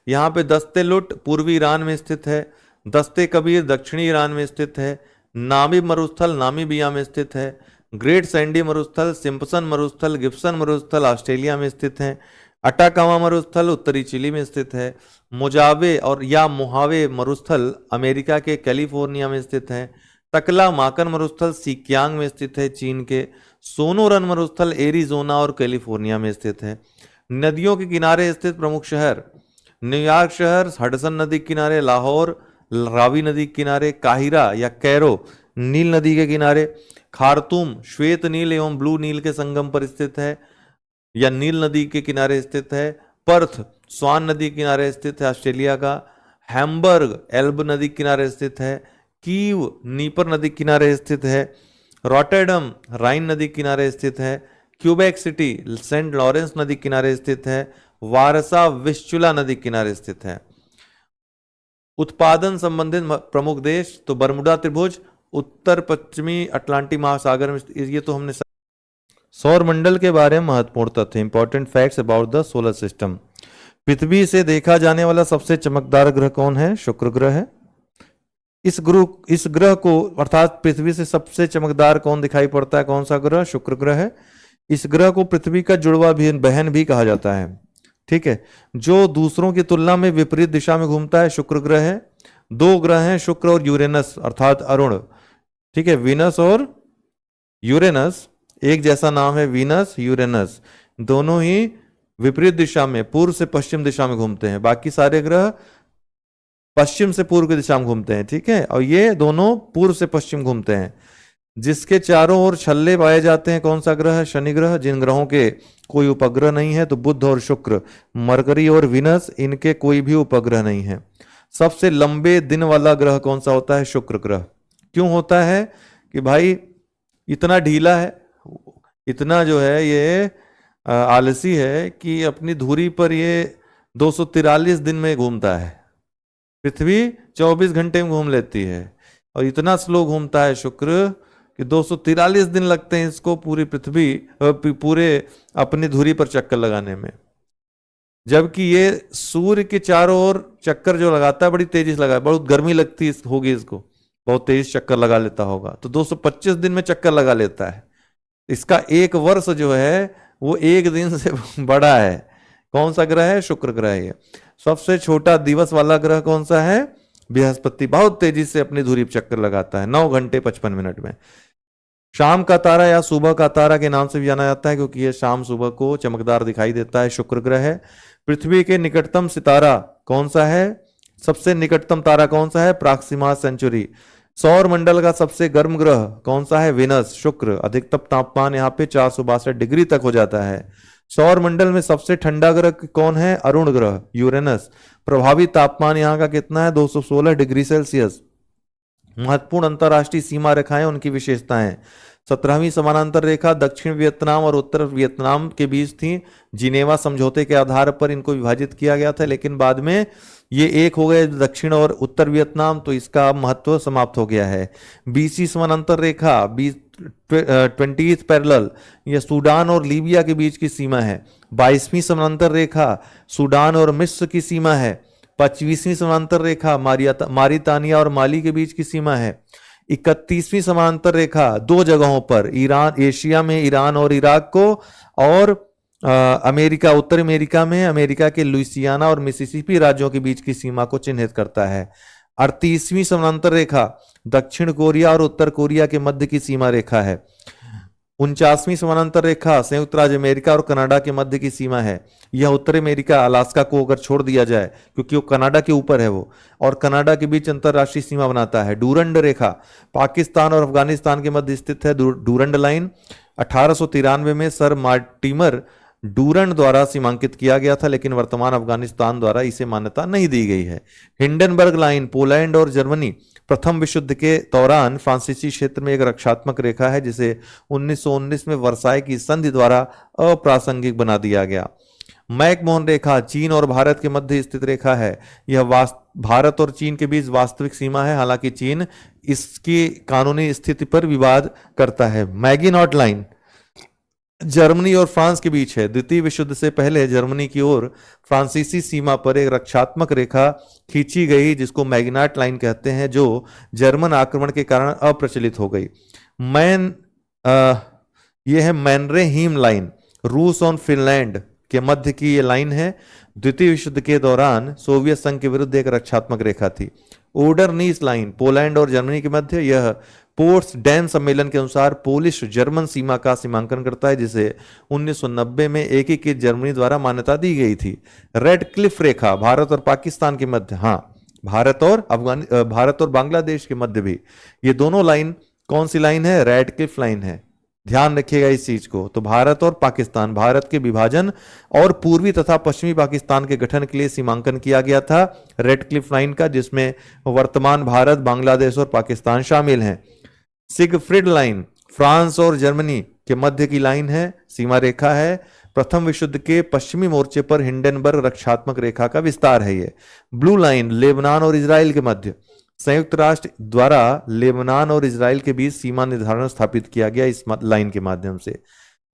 यहाँ पे दस्ते लुट पूर्वी ईरान में स्थित है। दस्ते कबीर दक्षिणी ईरान में स्थित है। नामीब मरुस्थल नामीबिया में स्थित है। ग्रेट सैंडी मरुस्थल, सिम्पसन मरुस्थल, गिब्सन मरुस्थल ऑस्ट्रेलिया में स्थित है। अटाकामा मरुस्थल उत्तरी चिली में स्थित है। मोजावे और या मोहावे मरुस्थल अमेरिका के कैलिफोर्निया में स्थित है। टकला माकन मरुस्थल सिकियांग में स्थित है, चीन के। सोनोरन मरुस्थल एरिजोना और कैलिफोर्निया में स्थित है। नदियों के किनारे स्थित प्रमुख शहर। न्यूयॉर्क शहर हडसन नदी के किनारे, लाहौर रावी नदी के किनारे, काहिरा या कैरो नील नदी के किनारे, खार्तूम श्वेत नील एवं ब्लू नील के संगम पर स्थित है या नील नदी के किनारे स्थित है। पर्थ स्वान नदी के किनारे स्थित है ऑस्ट्रेलिया का। हैम्बर्ग एल्ब नदी के किनारे स्थित है। कीव नीपर नदी के किनारे स्थित है। रॉटरडम राइन नदी के किनारे स्थित है। क्यूबेक सिटी सेंट लॉरेंस नदी के किनारे स्थित है। वारसा विस्चुला नदी के किनारे स्थित है। उत्पादन संबंधित प्रमुख देश, तो बरमुडा त्रिभुज उत्तर पश्चिमी अटलांटिक महासागर में, ये तो हमने। सौर मंडल के बारे में महत्वपूर्ण तथ्य, important facts about the solar system. पृथ्वी से देखा जाने वाला सबसे चमकदार ग्रह कौन है? शुक्र ग्रह है। इस ग्रह को अर्थात पृथ्वी से सबसे चमकदार कौन दिखाई पड़ता है? कौन सा ग्रह? शुक्र ग्रह है। इस ग्रह को पृथ्वी का जुड़वा भी बहन भी कहा जाता है, ठीक है। जो दूसरों की तुलना में विपरीत दिशा में घूमता है शुक्र ग्रह है। 2 ग्रह हैं, शुक्र और यूरेनस अर्थात अरुण, ठीक है। वीनस और यूरेनस एक जैसा नाम है, वीनस यूरेनस, दोनों ही विपरीत दिशा में पूर्व से पश्चिम दिशा में घूमते हैं। बाकी सारे ग्रह पश्चिम से पूर्व की दिशा में घूमते हैं, ठीक है, और ये दोनों पूर्व से पश्चिम घूमते हैं। जिसके चारों ओर छल्ले पाए जाते हैं कौन सा ग्रह है? शनि ग्रह। जिन ग्रहों के कोई उपग्रह नहीं है, तो बुध और शुक्र, मरकरी और विनस, इनके कोई भी उपग्रह नहीं है। सबसे लंबे दिन वाला ग्रह कौन सा होता है? शुक्र ग्रह। क्यों होता है? कि भाई इतना ढीला है, इतना जो है ये आलसी है कि अपनी धुरी पर ये 243 दिन में घूमता है। पृथ्वी 24 घंटे में घूम लेती है और इतना स्लो घूमता है शुक्र कि 243 दिन लगते हैं इसको पूरी पृथ्वी पूरे अपनी धुरी पर चक्कर लगाने में। जबकि ये सूर्य के चारों ओर चक्कर जो लगाता है बड़ी तेजी से लगाता है, बहुत गर्मी लगती होगी इसको, बहुत तेज चक्कर लगा लेता होगा, तो 225 दिन में चक्कर लगा लेता है। इसका 1 वर्ष जो है वो 1 दिन से बड़ा है। कौन सा ग्रह है? शुक्र ग्रह है। सबसे छोटा दिवस वाला ग्रह कौन सा है? बृहस्पति। बहुत तेजी से अपनी धुरी पर चक्कर लगाता है, 9 घंटे 55 मिनट में। शाम का तारा या सुबह का तारा के नाम से भी जाना जाता है, क्योंकि यह शाम सुबह को चमकदार दिखाई देता है, शुक्र ग्रह है। पृथ्वी के निकटतम सितारा कौन सा है? सबसे निकटतम तारा कौन सा है? Proxima Centauri. सौर मंडल का सबसे गर्म ग्रह कौन सा है? वेनस, शुक्र। अधिकतम तापमान यहाँ पे 462 डिग्री तक हो जाता है। सौर मंडल में सबसे ठंडा ग्रह कौन है? अरुण ग्रह, यूरेनस। प्रभावी तापमान यहाँ का कितना है? 216 डिग्री सेल्सियस। महत्वपूर्ण अंतरराष्ट्रीय सीमा रेखाएं, उनकी विशेषताएं। 17वीं समानांतर रेखा दक्षिण वियतनाम और उत्तर वियतनाम के बीच थी। जिनेवा समझौते के आधार पर इनको विभाजित किया गया था, लेकिन बाद में ये एक हो गए, दक्षिण और उत्तर वियतनाम, तो इसका महत्व समाप्त हो गया है। 20वीं समानांतर रेखा 20th पैरेलल, यह सूडान और लीबिया के बीच की सीमा है। 22वीं समानांतर रेखा सूडान और मिस्र की सीमा है। 25वीं समानांतर रेखा मारितानिया और माली के बीच की सीमा है। 31वीं समानांतर रेखा दो जगहों पर, ईरान, एशिया में ईरान और इराक को, और अमेरिका, उत्तर अमेरिका में अमेरिका के लुइसियाना और मिसिसिपी राज्यों के बीच की सीमा को चिन्हित करता है। 38वीं समानांतर रेखा दक्षिण कोरिया और उत्तर कोरिया के मध्य की सीमा रेखा है। 49वीं समानांतर रेखा संयुक्त राज्य अमेरिका और कनाडा के मध्य की सीमा है। यह उत्तर अमेरिका, अलास्का को अगर छोड़ दिया जाए, क्योंकि वो कनाडा के ऊपर है वो, और कनाडा के बीच अंतरराष्ट्रीय सीमा बनाता है। डूरंड रेखा पाकिस्तान और अफगानिस्तान के मध्य स्थित है। डूरंड लाइन 1893 में सर मार्टिमर डूरंड द्वारा सीमांकित किया गया था, लेकिन वर्तमान अफगानिस्तान द्वारा इसे मान्यता नहीं दी गई है। हिंडनबर्ग लाइन पोलैंड और जर्मनी प्रथम विश्व युद्ध के दौरान फ्रांसीसी क्षेत्र में एक रक्षात्मक रेखा है, जिसे 1919 में वर्साई की संधि द्वारा अप्रासंगिक बना दिया गया। मैकमोहन रेखा चीन और भारत के मध्य स्थित रेखा है। यह भारत और चीन के बीच वास्तविक सीमा है, हालांकि चीन इसकी कानूनी स्थिति पर विवाद करता है। मैगिनॉट लाइन जर्मनी और फ्रांस के बीच है। द्वितीय विश्व युद्ध से पहले जर्मनी की ओर फ्रांसीसी सीमा पर एक रक्षात्मक रेखा खींची गई, जिसको मैगिनॉट लाइन कहते हैं, जो जर्मन आक्रमण के कारण अप्रचलित हो गई। यह है मैनरेहीम लाइन, रूस और फिनलैंड के मध्य की ये लाइन है। द्वितीय विश्व युद्ध के दौरान सोवियत संघ के विरुद्ध एक रक्षात्मक रेखा थी। ओडरनीस लाइन पोलैंड और जर्मनी के मध्य, यह पोट्सडैम सम्मेलन के अनुसार पोलिश जर्मन सीमा का सीमांकन करता है, जिसे 1990 में एकीकृत जर्मनी द्वारा मान्यता दी गई थी। रेड क्लिफ रेखा भारत और पाकिस्तान के मध्य, हाँ, भारत और बांग्लादेश के मध्य भी। ये दोनों लाइन कौन सी लाइन है? रेड क्लिफ लाइन है, ध्यान रखिएगा इस चीज को। तो भारत और पाकिस्तान, भारत के विभाजन और पूर्वी तथा पश्चिमी पाकिस्तान के गठन के लिए सीमांकन किया गया था रेड क्लिफ लाइन का, जिसमें वर्तमान भारत, बांग्लादेश और पाकिस्तान शामिल हैं। सिगफ्रिड लाइन फ्रांस और जर्मनी के मध्य की लाइन है, सीमा रेखा है। प्रथम विश्व युद्ध के पश्चिमी मोर्चे पर हिंडनबर्ग रक्षात्मक रेखा का विस्तार है ये। ब्लू लाइन लेबनान और इजराइल के मध्य, संयुक्त राष्ट्र द्वारा लेबनान और इजराइल के बीच सीमा निर्धारण स्थापित किया गया इस लाइन के माध्यम से।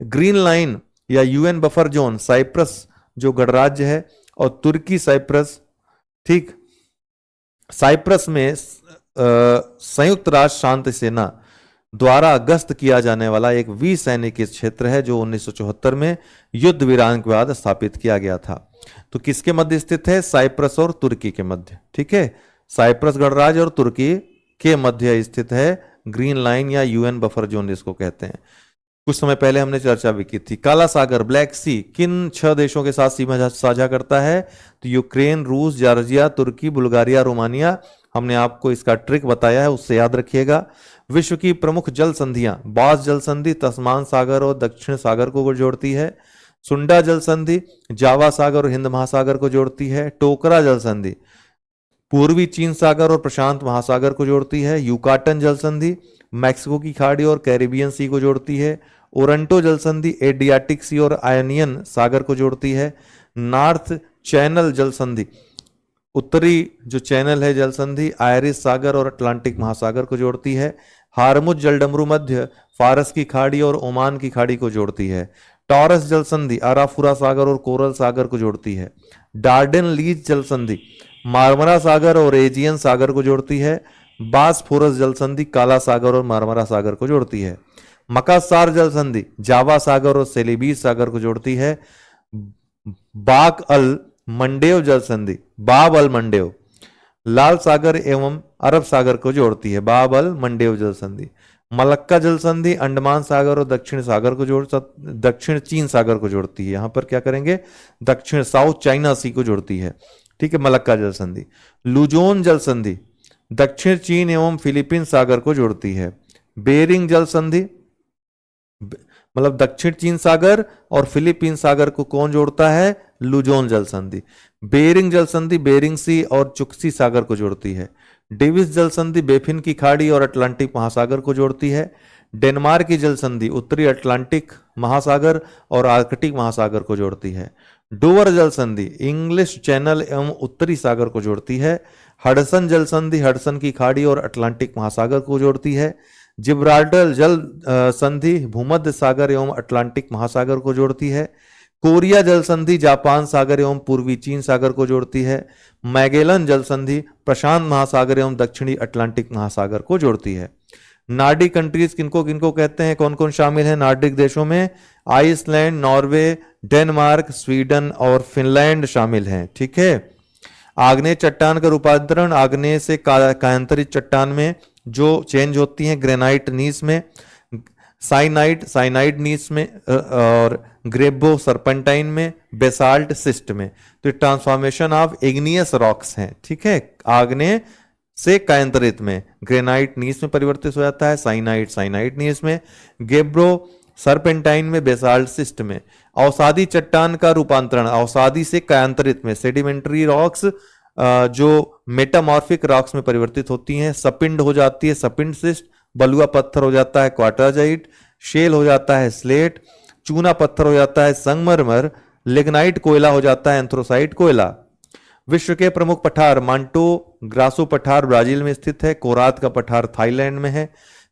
ग्रीन लाइन या यूएन बफर जोन साइप्रस जो गणराज्य है, और तुर्की साइप्रस, ठीक। साइप्रस में संयुक्त राष्ट्र शांति सेना द्वारा गश्त किया जाने वाला एक सैनिक क्षेत्र है, जो 1974 में युद्ध विराम के बाद स्थापित किया गया था। तो किसके मध्य स्थित है? साइप्रस और तुर्की के मध्य, ठीक है। साइप्रस गणराज्य और तुर्की के मध्य स्थित है ग्रीन लाइन या यूएन बफर जोन जिसको कहते हैं। कुछ समय पहले हमने चर्चा भी की थी। काला सागर, ब्लैक सी किन 6 देशों के साथ सीमा साझा करता है? तो यूक्रेन, रूस, जॉर्जिया, तुर्की, बुल्गारिया, रोमानिया। हमने आपको इसका ट्रिक बताया है, उससे याद रखिएगा। विश्व की प्रमुख जल संधियां, बास जल संधि तस्मान सागर और दक्षिण सागर को जोड़ती है। सुंडा जल संधि जावा सागर और हिंद महासागर को जोड़ती है। टोकरा जल संधि पूर्वी चीन सागर और प्रशांत महासागर को जोड़ती है। यूकाटन जल संधि मैक्सिको की खाड़ी और कैरिबियन सी को जोड़ती है। ओरंटो जल संधि एडियाटिक सी और आयनियन सागर को जोड़ती है। नॉर्थ चैनल जल संधि उत्तरी जो चैनल है जल संधि आयरिस सागर और अटलांटिक महासागर को जोड़ती है। हारमुज जलडमरू मध्य फारस की खाड़ी और ओमान की खाड़ी को जोड़ती है। टॉरस जल संधि अराफुरा सागर और कोरल सागर को जोड़ती है। डार्डेन लीज जल संधि मार्मरा सागर और एजियन सागर को जोड़ती है। बासफोरस जल संधि काला सागर और मार्मरा सागर को जोड़ती है। मकासार जल संधि जावा सागर और सेलेबीस सागर को जोड़ती है। बाक अल मंडेव जल संधि, बाब अल मंडेव, लाल सागर एवं अरब सागर को जोड़ती है, बाब अल मंडेव जल संधि। मलक्का जल संधि अंडमान सागर और दक्षिण चीन सागर को जोड़ती है। यहां पर क्या करेंगे, दक्षिण साउथ चाइना सी को जोड़ती है, ठीक है, मलक्का जल संधि। लुजोन जल संधि दक्षिण चीन एवं फिलीपीन सागर को जोड़ती है। बेरिंग जल संधि मतलब दक्षिण चीन सागर और फिलीपीन सागर को कौन जोड़ता है, लुजोन जल संधि। बेरिंग जल संधि बेरिंग सी और चुक्सी सागर को जोड़ती है। डेविस जल संधि बेफिन की खाड़ी और अटलांटिक महासागर को जोड़ती है। डेनमार्क की जल संधि उत्तरी अटलांटिक महासागर और आर्कटिक महासागर को जोड़ती है। डोवर जल संधि इंग्लिश चैनल एवं उत्तरी सागर को जोड़ती है। हडसन जल संधि हडसन की खाड़ी और अटलांटिक महासागर को जोड़ती है। जिब्राल्टर जल संधि भूमध्य सागर एवं अटलांटिक महासागर को जोड़ती है। कोरिया जल संधि जापान सागर एवं पूर्वी चीन सागर को जोड़ती है। मैगेलन जल संधि प्रशांत महासागर एवं दक्षिणी अटलांटिक महासागर को जोड़ती है। नार्डिक कंट्रीज किनको किनको कहते हैं, कौन कौन शामिल है नार्डिक देशों में, आइसलैंड, नॉर्वे, डेनमार्क, स्वीडन और फिनलैंड शामिल हैं, ठीक है। आग्नेय चट्टान का रूपांतरण आग्नेय से कायांतरित चट्टान में जो चेंज होती हैं, ग्रेनाइट नीस में, साइनाइड नीस में और ग्रेबो सर्पेंटाइन में, बेसाल्ट सिस्ट में। तो ट्रांसफॉर्मेशन ऑफ इग्नियस रॉक्स हैं, ठीक है। आग्नेय से कायांतरित में ग्रेनाइट नीस में परिवर्तित हो जाता है, साइनाइड नीस में, गेब्रो सर्पेंटाइन में, बेसाल्ट सिस्ट में। अवसादी चट्टान का रूपांतरण अवसादी से कायांतरित में सेडिमेंट्री रॉक्स जो मेटामॉर्फिक रॉक्स में परिवर्तित होती हैं, सपिंड हो जाती है सपिंड सिस्ट, बलुआ पत्थर हो जाता है क्वार्टरजाइट, शेल हो जाता है स्लेट, चूना पत्थर हो जाता है संगमरमर, लिग्नाइट कोयला हो जाता है एंथ्रोसाइट कोयला। विश्व के प्रमुख पठार मांटो ग्रासो पठार ब्राजील में स्थित है। कोरात का पठार थाईलैंड में है।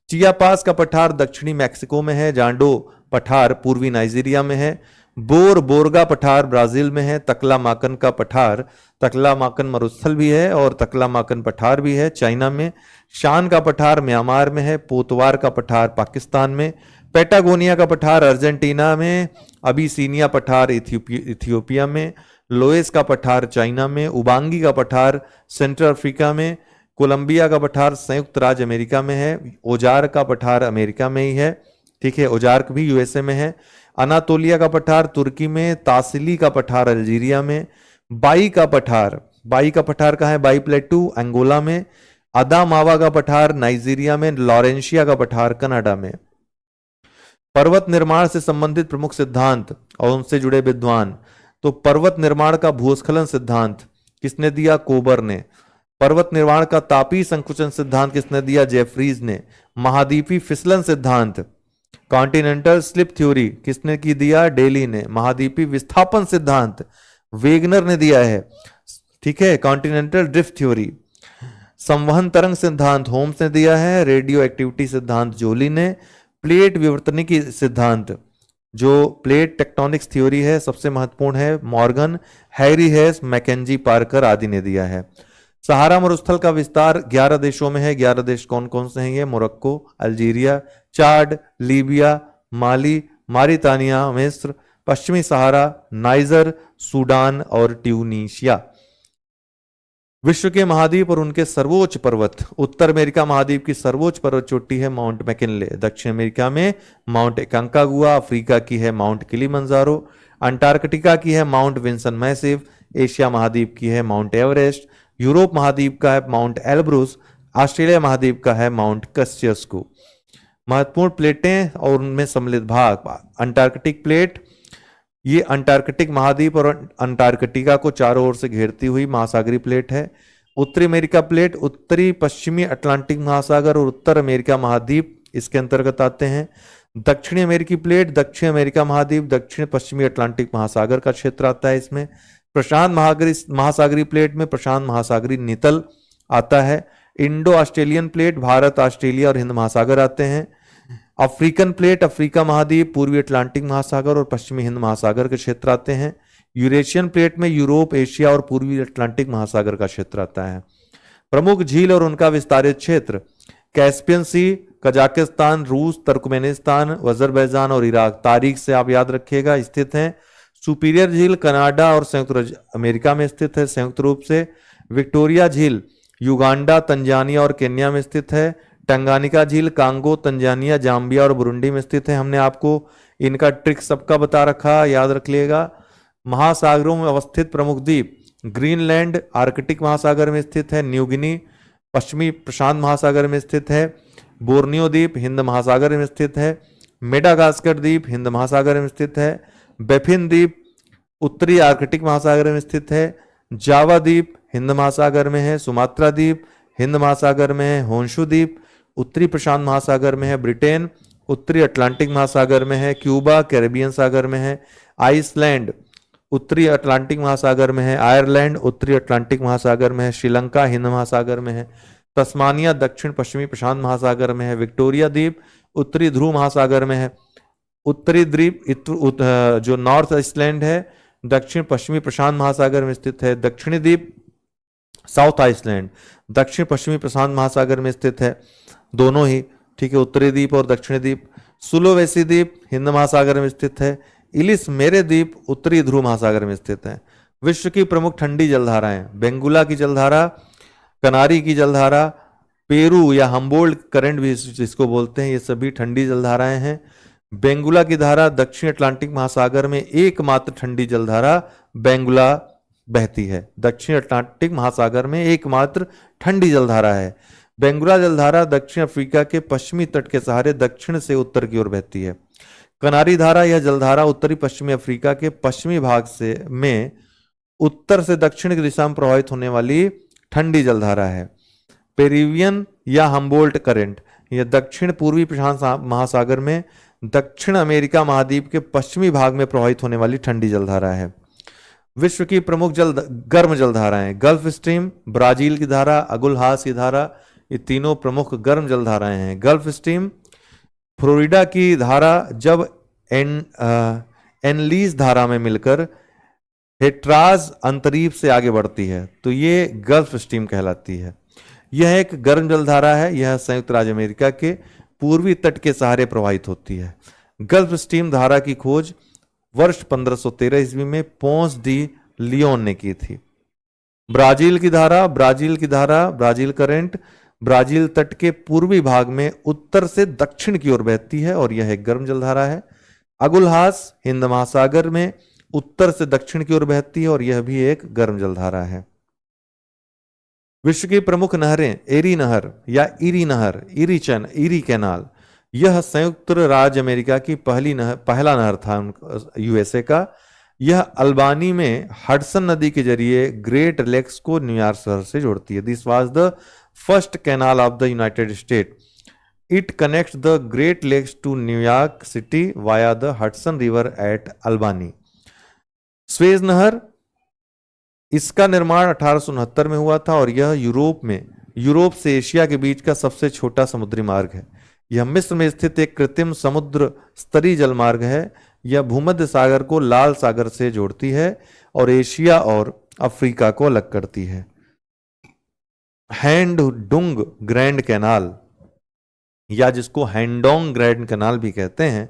चियापास का पठार दक्षिणी मैक्सिको में है। जांडो पठार पूर्वी नाइजीरिया में है। बोरगा पठार ब्राजील में है। तकलामाकन का पठार, तकलामाकन मरुस्थल भी है और तकलामाकन पठार भी है चाइना में। शान का पठार म्यांमार में है। पोतवार का पठार पाकिस्तान में। पेटागोनिया का पठार अर्जेंटीना में। अबिसिनिया पठार इथियोपिया में। लोएस का पठार चाइना में। उबांगी का पठार सेंट्रल अफ्रीका में। कोलंबिया का पठार संयुक्त राज्य अमेरिका में है। ओजार का पठार अमेरिका में ही है, ठीक है, ओजार्क भी यूएसए में है। अनातोलिया का पठार तुर्की में। तासिली का पठार अल्जीरिया में। बाई का पठार कहाँ है, बाई प्लेटू अंगोला में। अदामावा का पठार नाइजीरिया में। लॉरेंशिया का पठार कनाडा में। पर्वत निर्माण से संबंधित प्रमुख सिद्धांत और उनसे जुड़े विद्वान, तो पर्वत निर्माण का भूस्खलन सिद्धांत किसने दिया, कोबर ने। पर्वत निर्माण का तापीय संकुचन सिद्धांत किसने दिया, जेफरीज ने। महाद्वीपीय फिसलन सिद्धांत कॉन्टिनेंटल स्लिप थ्योरी किसने की दिया, डेली ने। महाद्वीपीय विस्थापन सिद्धांत वेगनर ने दिया है, ठीक है। Continental drift theory. संवहन तरंग सिद्धांत होम्स ने दिया है। रेडियो एक्टिविटी सिद्धांत जोली ने। प्लेट विवर्तनिकी सिद्धांत जो प्लेट टेक्टोनिक्स थ्योरी है सबसे महत्वपूर्ण है, Morgan, Harry Hayes, Mackenzie Parker आदि ने दिया है। सहारा मरुस्थल का विस्तार 11 देशों में है। 11 देश कौन कौन से हैं ये, मोरक्को, अल्जीरिया, चाड, लीबिया, माली, मारितानिया, मिस्र, पश्चिमी सहारा, नाइजर, सूडान और ट्यूनीशिया। विश्व के महाद्वीप और उनके सर्वोच्च पर्वत। उत्तर अमेरिका महाद्वीप की सर्वोच्च पर्वत चोटी है माउंट मैकिनले। दक्षिण अमेरिका में माउंट एकांकागुआ। अफ्रीका की है माउंट किलिमंजारो। अंटार्कटिका की है माउंट विंसन मैसिव। एशिया महाद्वीप की है माउंट एवरेस्ट। यूरोप महाद्वीप का है माउंट एल्ब्रुस। ऑस्ट्रेलिया महाद्वीप का है माउंट कस्सियस्कू। महत्वपूर्ण प्लेटें और उनमें सम्मिलित भाग। अंटार्कटिक प्लेट, ये अंटार्कटिक महाद्वीप और अंटार्कटिका को चारों ओर से घेरती हुई महासागरीय प्लेट है। उत्तरी अमेरिका प्लेट उत्तरी पश्चिमी अटलांटिक महासागर और उत्तर अमेरिका महाद्वीप इसके अंतर्गत आते हैं। दक्षिणी अमेरिकी प्लेट दक्षिण अमेरिका महाद्वीप दक्षिण पश्चिमी अटलांटिक महासागर का क्षेत्र आता है इसमें। प्रशांत महासागरीय प्लेट में प्रशांत महासागरीय नितल आता है। Indo Australian plate Bharat, Australia और हिंद महासागर आते हैं। अफ्रीकन प्लेट अफ्रीका महाद्वीप, पूर्वी अटलांटिक महासागर और पश्चिमी हिंद महासागर के क्षेत्र आते हैं। यूरेशियन प्लेट में यूरोप, एशिया और पूर्वी अटलांटिक महासागर का क्षेत्र आता है। प्रमुख झील और उनका विस्तारित क्षेत्र। कैस्पियन सी, कजाकिस्तान, रूस, तुर्कमेनिस्तान, अजरबैजान और इराक, तारीख से आप याद रखिएगा, स्थित हैं। सुपीरियर झील कनाडा और संयुक्त राज्य अमेरिका में स्थित है संयुक्त रूप से। विक्टोरिया झील युगांडा, तंजानिया और केन्या में स्थित है। टंगानिका झील कांगो, तंजानिया, जाम्बिया और बुरुंडी में स्थित है। हमने आपको इनका ट्रिक सबका बता रखा, याद रख लिएगा। महासागरों में अवस्थित प्रमुख द्वीप ग्रीनलैंड आर्कटिक महासागर में स्थित है। न्यू गिनी पश्चिमी प्रशांत महासागर में स्थित है। बोर्नियो द्वीप हिंद महासागर में स्थित है। मेडागास्कर द्वीप हिंद महासागर में स्थित है। बेफिन द्वीप उत्तरी आर्कटिक महासागर में स्थित है। जावा द्वीप हिंद महासागर में है। सुमात्रा द्वीप हिंद महासागर में है। होंशु द्वीप उत्तरी प्रशांत महासागर में है। ब्रिटेन उत्तरी अटलांटिक महासागर में है। क्यूबा कैरेबियन सागर में है। आइसलैंड उत्तरी अटलांटिक महासागर में है। आयरलैंड उत्तरी अटलांटिक महासागर में है। श्रीलंका हिंद महासागर में है। तस्मानिया दक्षिण पश्चिमी प्रशांत महासागर में है। विक्टोरिया द्वीप उत्तरी ध्रुव महासागर में है। उत्तरी द्वीप जो नॉर्थ आइसलैंड है दक्षिण पश्चिमी प्रशांत महासागर में स्थित है। दक्षिणी द्वीप साउथ आइसलैंड दक्षिण पश्चिमी प्रशांत महासागर में स्थित है, दोनों ही ठीक है, उत्तरी द्वीप और दक्षिणी द्वीप। सुलोवेसी द्वीप हिंद महासागर में स्थित है। इलिस मेरे द्वीप उत्तरी ध्रुव महासागर में स्थित है। विश्व की प्रमुख ठंडी जलधाराएं बेंगुला की जलधारा, कनारी की जलधारा, पेरू या हम्बोल्ट करंट भी जिसको बोलते हैं, ये सभी ठंडी जलधाराएं हैं। बेंगुला की धारा दक्षिण अटलांटिक महासागर में एकमात्र ठंडी जलधारा बेंगुला बहती है। दक्षिण अटलांटिक महासागर में एकमात्र ठंडी जलधारा है। बेंगुला जलधारा दक्षिण अफ्रीका के पश्चिमी तट के सहारे दक्षिण से उत्तर की ओर बहती है। कनारी धारा यह जलधारा उत्तरी पश्चिमी अफ्रीका के पश्चिमी भाग से में उत्तर से दक्षिण की दिशा में प्रवाहित होने वाली ठंडी जलधारा है। पेरिवियन या हम्बोल्ट करंट यह दक्षिण पूर्वी प्रशांत महासागर में दक्षिण अमेरिका महाद्वीप के पश्चिमी भाग में प्रवाहित होने वाली ठंडी जलधारा है। विश्व की प्रमुख गर्म जलधाराएं गल्फ स्ट्रीम, ब्राजील की धारा, अगुलहास की धारा, ये तीनों प्रमुख गर्म जलधाराएं हैं। गल्फ स्ट्रीम फ्लोरिडा की धारा जब एनलीज धारा में मिलकर हेट्राज अंतरीप से आगे बढ़ती है तो ये गल्फ स्ट्रीम कहलाती है। यह एक गर्म जलधारा है। यह संयुक्त राज्य अमेरिका के पूर्वी तट के सहारे प्रवाहित होती है। गल्फ स्ट्रीम धारा की खोज वर्ष 1513 ईस्वी में पोंस डी लियोन ने की थी। ब्राजील की धारा ब्राजील करंट ब्राजील तट के पूर्वी भाग में उत्तर से दक्षिण की ओर बहती है और यह एक गर्म जलधारा है। अगुलहास हिंद महासागर में उत्तर से दक्षिण की ओर बहती है और यह भी एक गर्म जलधारा है। विश्व की प्रमुख नहरें एरी नहर या इरी नहर, इरी कैनाल, यह संयुक्त राज्य अमेरिका की पहला नहर था यूएसए का। यह अल्बानी में हडसन नदी के जरिए ग्रेट लेक्स को न्यूयॉर्क शहर से जोड़ती है। This was the first canal of the United State. It connects the Great Lakes to New York City via the Hudson River at Albany. Suez नहर, इसका निर्माण 1869 में हुआ था और यह यूरोप से एशिया के बीच का सबसे छोटा समुद्री मार्ग है। यह मिस्र में स्थित एक कृत्रिम समुद्र स्तरीय जलमार्ग है। यह भूमध्य सागर को लाल सागर से जोड़ती है और एशिया और अफ्रीका को अलग करती है। हैंडडुंग ग्रैंड कैनाल या जिसको हैंडोंग ग्रैंड कैनाल भी कहते हैं,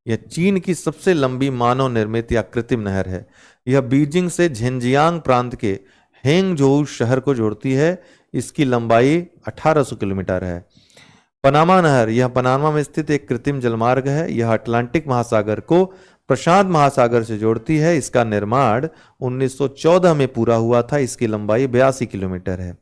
यह चीन की सबसे लंबी मानव निर्मित या कृत्रिम नहर है। यह बीजिंग से झेंजियांग प्रांत के हेंगझोउ शहर को जोड़ती है। इसकी लंबाई 1800 किलोमीटर है। पनामा नहर, यह पनामा में स्थित एक कृत्रिम जलमार्ग है। यह अटलांटिक महासागर को प्रशांत महासागर से जोड़ती है। इसका निर्माण 1914 में पूरा हुआ था। इसकी लंबाई 82 किलोमीटर है।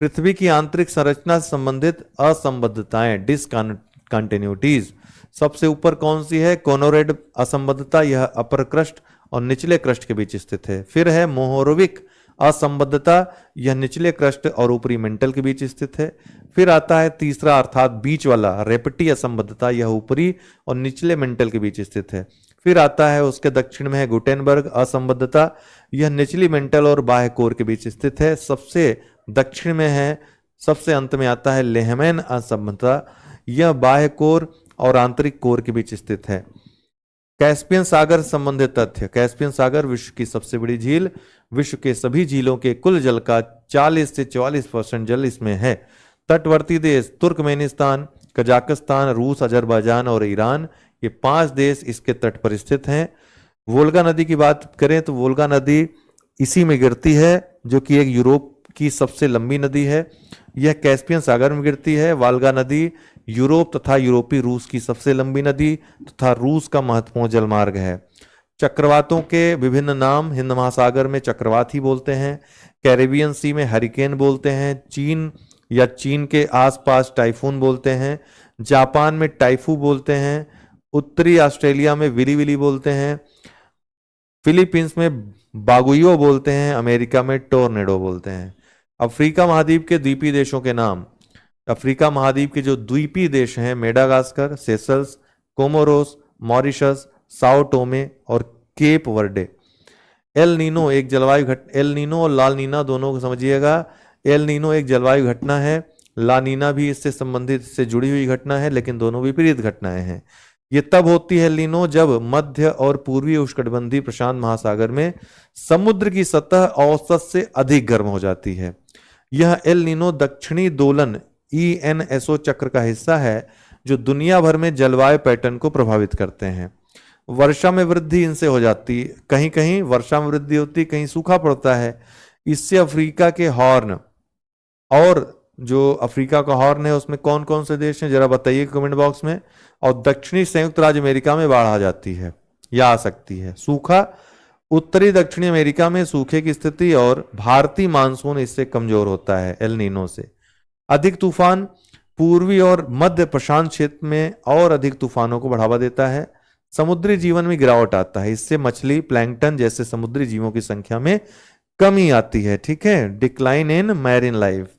पृथ्वी की आंतरिक संरचना से संबंधित असंबद्धताएं डिसकंटिन्यूटीज, सबसे ऊपर कौन सी है? कोनोरेड असंबद्धता, यह अपर क्रस्ट और निचले क्रस्ट के बीच स्थित है। फिर है मोहोरोविक असंबद्धता, यह निचले क्रस्ट और ऊपरी मेंटल के बीच स्थित है। फिर आता है तीसरा अर्थात बीच वाला रेपटी असंबद्धता, यह ऊपरी और निचले मेंटल के बीच स्थित है। फिर आता है उसके दक्षिण में है गुटेनबर्ग असंबद्धता, यह निचली मेंटल और बाह्य कोर के बीच स्थित है। सबसे दक्षिण में है, सबसे अंत में आता है लेहमैन असंबद्धता, यह बाह्य कोर और आंतरिक कोर के बीच स्थित है। कैस्पियन सागर संबंधित तथ्य। कैस्पियन सागर विश्व की सबसे बड़ी झील। विश्व के सभी झीलों के कुल जल का 40 से 44% जल इसमें है। तटवर्ती देश तुर्कमेनिस्तान, कजाकिस्तान, रूस, अजरबैजान और ईरान, ये 5 देश इसके तट पर स्थित हैं। वोल्गा नदी की बात करें तो वोल्गा नदी इसी में गिरती है, जो कि एक यूरोप की सबसे लंबी नदी है। यह कैस्पियन सागर में गिरती है। वाल्गा नदी यूरोप तथा यूरोपीय रूस की सबसे लंबी नदी तथा रूस का महत्वपूर्ण जलमार्ग है। चक्रवातों के विभिन्न नाम, हिंद महासागर में चक्रवात ही बोलते हैं, कैरेबियन सी में हरिकेन बोलते हैं, चीन या चीन के आसपास टाइफून बोलते हैं, जापान में टाइफू बोलते हैं, उत्तरी ऑस्ट्रेलिया में विली विली बोलते हैं, फिलीपींस में बागुइयो बोलते हैं, अमेरिका में टोर्नेडो बोलते हैं। अफ्रीका महाद्वीप के द्वीपीय देशों के नाम। अफ्रीका महाद्वीप के जो द्वीपीय देश हैं, Madagascar, Seychelles, Comoros, Mauritius, Sao Tome और केप वर्डे। एल नीनो एक जलवायु एल नीनो और लाल नीना दोनों को समझिएगा। एल नीनो एक जलवायु घटना है, ला नीना भी इससे संबंधित, इससे जुड़ी हुई घटना है, लेकिन दोनों विपरीत घटनाएं हैं। ये तब होती है एल नीनो जब मध्य और पूर्वी उष्णकटिबंधीय प्रशांत महासागर में समुद्र की सतह औसत से अधिक गर्म हो जाती है। यह एल नीनो दक्षिणी दोलन ENSO चक्र का हिस्सा है, जो दुनिया भर में जलवायु पैटर्न को प्रभावित करते हैं। वर्षा में वृद्धि इनसे हो जाती है, कहीं कहीं वर्षा में वृद्धि होती, कहीं सूखा पड़ता है। इससे अफ्रीका के हॉर्न, और जो अफ्रीका का हॉर्न है उसमें कौन कौन से देश हैं जरा बताइए कमेंट बॉक्स में। और दक्षिणी संयुक्त राज्य अमेरिका में बाढ़ आ जाती है या आ सकती है। सूखा, उत्तरी दक्षिणी अमेरिका में सूखे की स्थिति, और भारतीय मानसून इससे कमजोर होता है एल नीनो से। अधिक तूफान, पूर्वी और मध्य प्रशांत क्षेत्र में और अधिक तूफानों को बढ़ावा देता है। समुद्री जीवन में गिरावट आता है, इससे मछली, प्लैंकटन जैसे समुद्री जीवों की संख्या में कमी आती है। ठीक है, डिक्लाइन इन मैरिन लाइफ।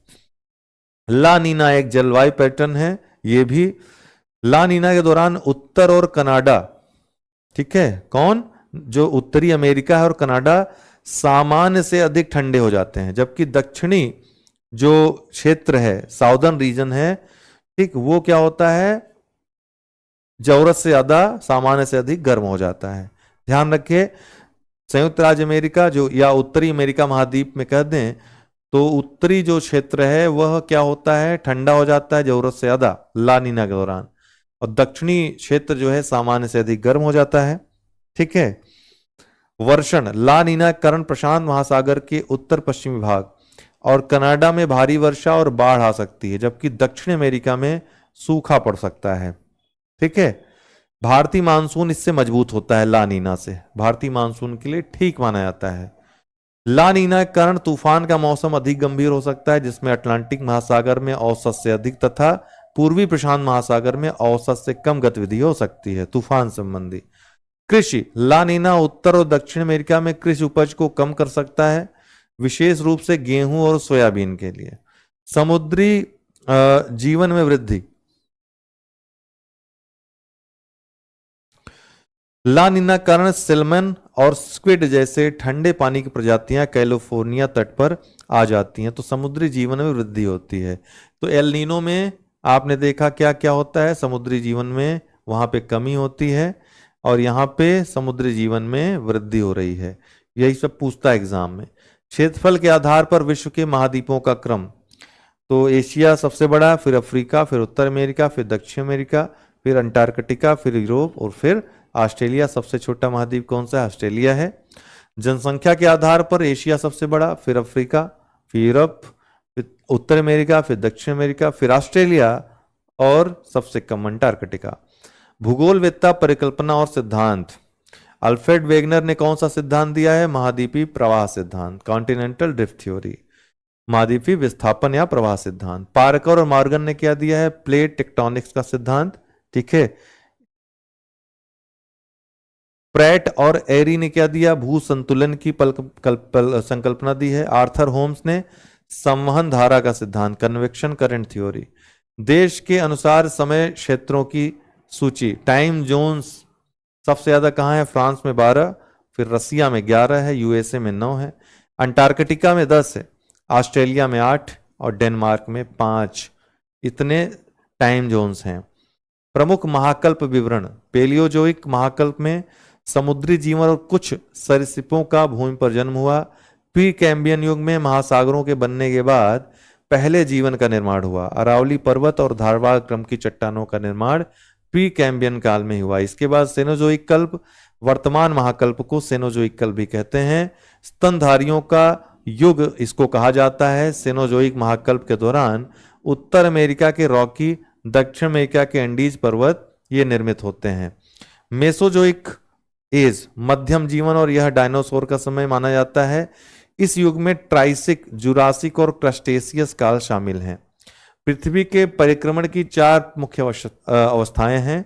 ला नीना एक जलवायु पैटर्न है, ये भी ला नीना के दौरान उत्तर और कनाडा, ठीक है, कौन, जो उत्तरी अमेरिका है और कनाडा सामान्य से अधिक ठंडे हो जाते हैं, जबकि दक्षिणी जो क्षेत्र है, साउदर्न रीजन है, ठीक, वो क्या होता है, जरूरत से ज्यादा, सामान्य से अधिक गर्म हो जाता है। ध्यान रखिए, संयुक्त राज्य अमेरिका जो या उत्तरी अमेरिका महाद्वीप में कह दें तो उत्तरी जो क्षेत्र है वह क्या होता है, ठंडा हो जाता है जरूरत से ज्यादा ला नीना के दौरान, और दक्षिणी क्षेत्र जो है सामान्य से अधिक गर्म हो जाता है। ठीक है। वर्षण, ला नीना के कारण प्रशांत महासागर के उत्तर पश्चिमी भाग और कनाडा में भारी वर्षा और बाढ़ आ सकती है, जबकि दक्षिण अमेरिका में सूखा पड़ सकता है। ठीक है। भारतीय मानसून इससे मजबूत होता है, ला नीना से, भारतीय मानसून के लिए ठीक माना जाता है। ला नीना के कारण तूफान का मौसम अधिक गंभीर हो सकता है, जिसमें अटलांटिक महासागर में औसत से अधिक तथा पूर्वी प्रशांत महासागर में औसत से कम गतिविधि हो सकती है तूफान संबंधी। कृषि, ला नीना उत्तर और दक्षिण अमेरिका में कृषि उपज को कम कर सकता है, विशेष रूप से गेहूं और सोयाबीन के लिए। समुद्री जीवन में वृद्धि, ला नीना कारण सेल्मन और स्क्विड जैसे ठंडे पानी की प्रजातियां कैलिफोर्निया तट पर आ जाती हैं, तो समुद्री जीवन में वृद्धि होती है। तो एल नीनो में आपने देखा क्या क्या होता है, समुद्री जीवन में वहां पे कमी होती है और यहाँ पे समुद्री जीवन में वृद्धि हो रही है। यही सब पूछता है एग्जाम में। क्षेत्रफल के आधार पर विश्व के महाद्वीपों का क्रम, तो एशिया सबसे बड़ा, फिर अफ्रीका, फिर उत्तर अमेरिका, फिर दक्षिण अमेरिका, फिर अंटार्कटिका, फिर यूरोप और फिर ऑस्ट्रेलिया। सबसे छोटा महाद्वीप कौन सा है? ऑस्ट्रेलिया है। जनसंख्या के आधार पर एशिया सबसे बड़ा, फिर अफ्रीका, फिर यूरोप, फिर उत्तर अमेरिका, फिर दक्षिण अमेरिका, फिर ऑस्ट्रेलिया और सबसे कम अंटार्कटिका। भूगोलवेत्ता परिकल्पना और सिद्धांत, अल्फ्रेड वेगनर ने कौन सा सिद्धांत दिया है? महाद्वीपीय प्रवाह सिद्धांत, कॉन्टिनेंटल ड्रिफ्ट थ्योरी, महाद्वीपीय विस्थापन या प्रवाह सिद्धांत। पार्कर और मॉर्गन ने क्या दिया है? प्लेट टेक्टोनिक्स का सिद्धांत। ठीक है। प्रैट और एरी ने क्या दिया? भू संतुलन की संकल्पना दी है। आर्थर होम्स ने संवहन धारा का सिद्धांत, कन्वेक्शन करंट थ्योरी। देश के अनुसार समय क्षेत्रों की सूची, टाइम जोन्स सबसे ज्यादा कहाँ है? फ्रांस में 12, फिर रसिया में 11 है, यूएसए में 9 है, अंटार्कटिका में 10 है, ऑस्ट्रेलिया में 8 और डेनमार्क में 5। इतने टाइम जोन्स हैं। प्रमुख महाकल्प विवरण, पेलियोजोइक महाकल्प में समुद्री जीवन और कुछ सरीसृपों का भूमि पर जन्म हुआ। प्री कैम्बियन युग में महासागरों के बनने के बाद पहले जीवन का निर्माण हुआ। अरावली पर्वत और धारवाड़ क्रम की चट्टानों का निर्माण प्री कैम्बियन काल में हुआ। इसके बाद सेनोजोइक कल्प, वर्तमान महाकल्प को सेनोजोइक कल्प भी कहते हैं। स्तनधारियों का युग इसको कहा जाता है। सेनोजोइक महाकल्प के दौरान उत्तर अमेरिका के रॉकी, दक्षिण अमेरिका के एंडीज पर्वत ये निर्मित होते हैं। मेसोजोइक एज मध्यम जीवन और यह डायनासोर का समय माना जाता है। इस युग में ट्राइसिक, जुरासिक और क्रस्टेशियस काल शामिल हैं। पृथ्वी के परिक्रमण की 4 मुख्य अवस्थाएं हैं,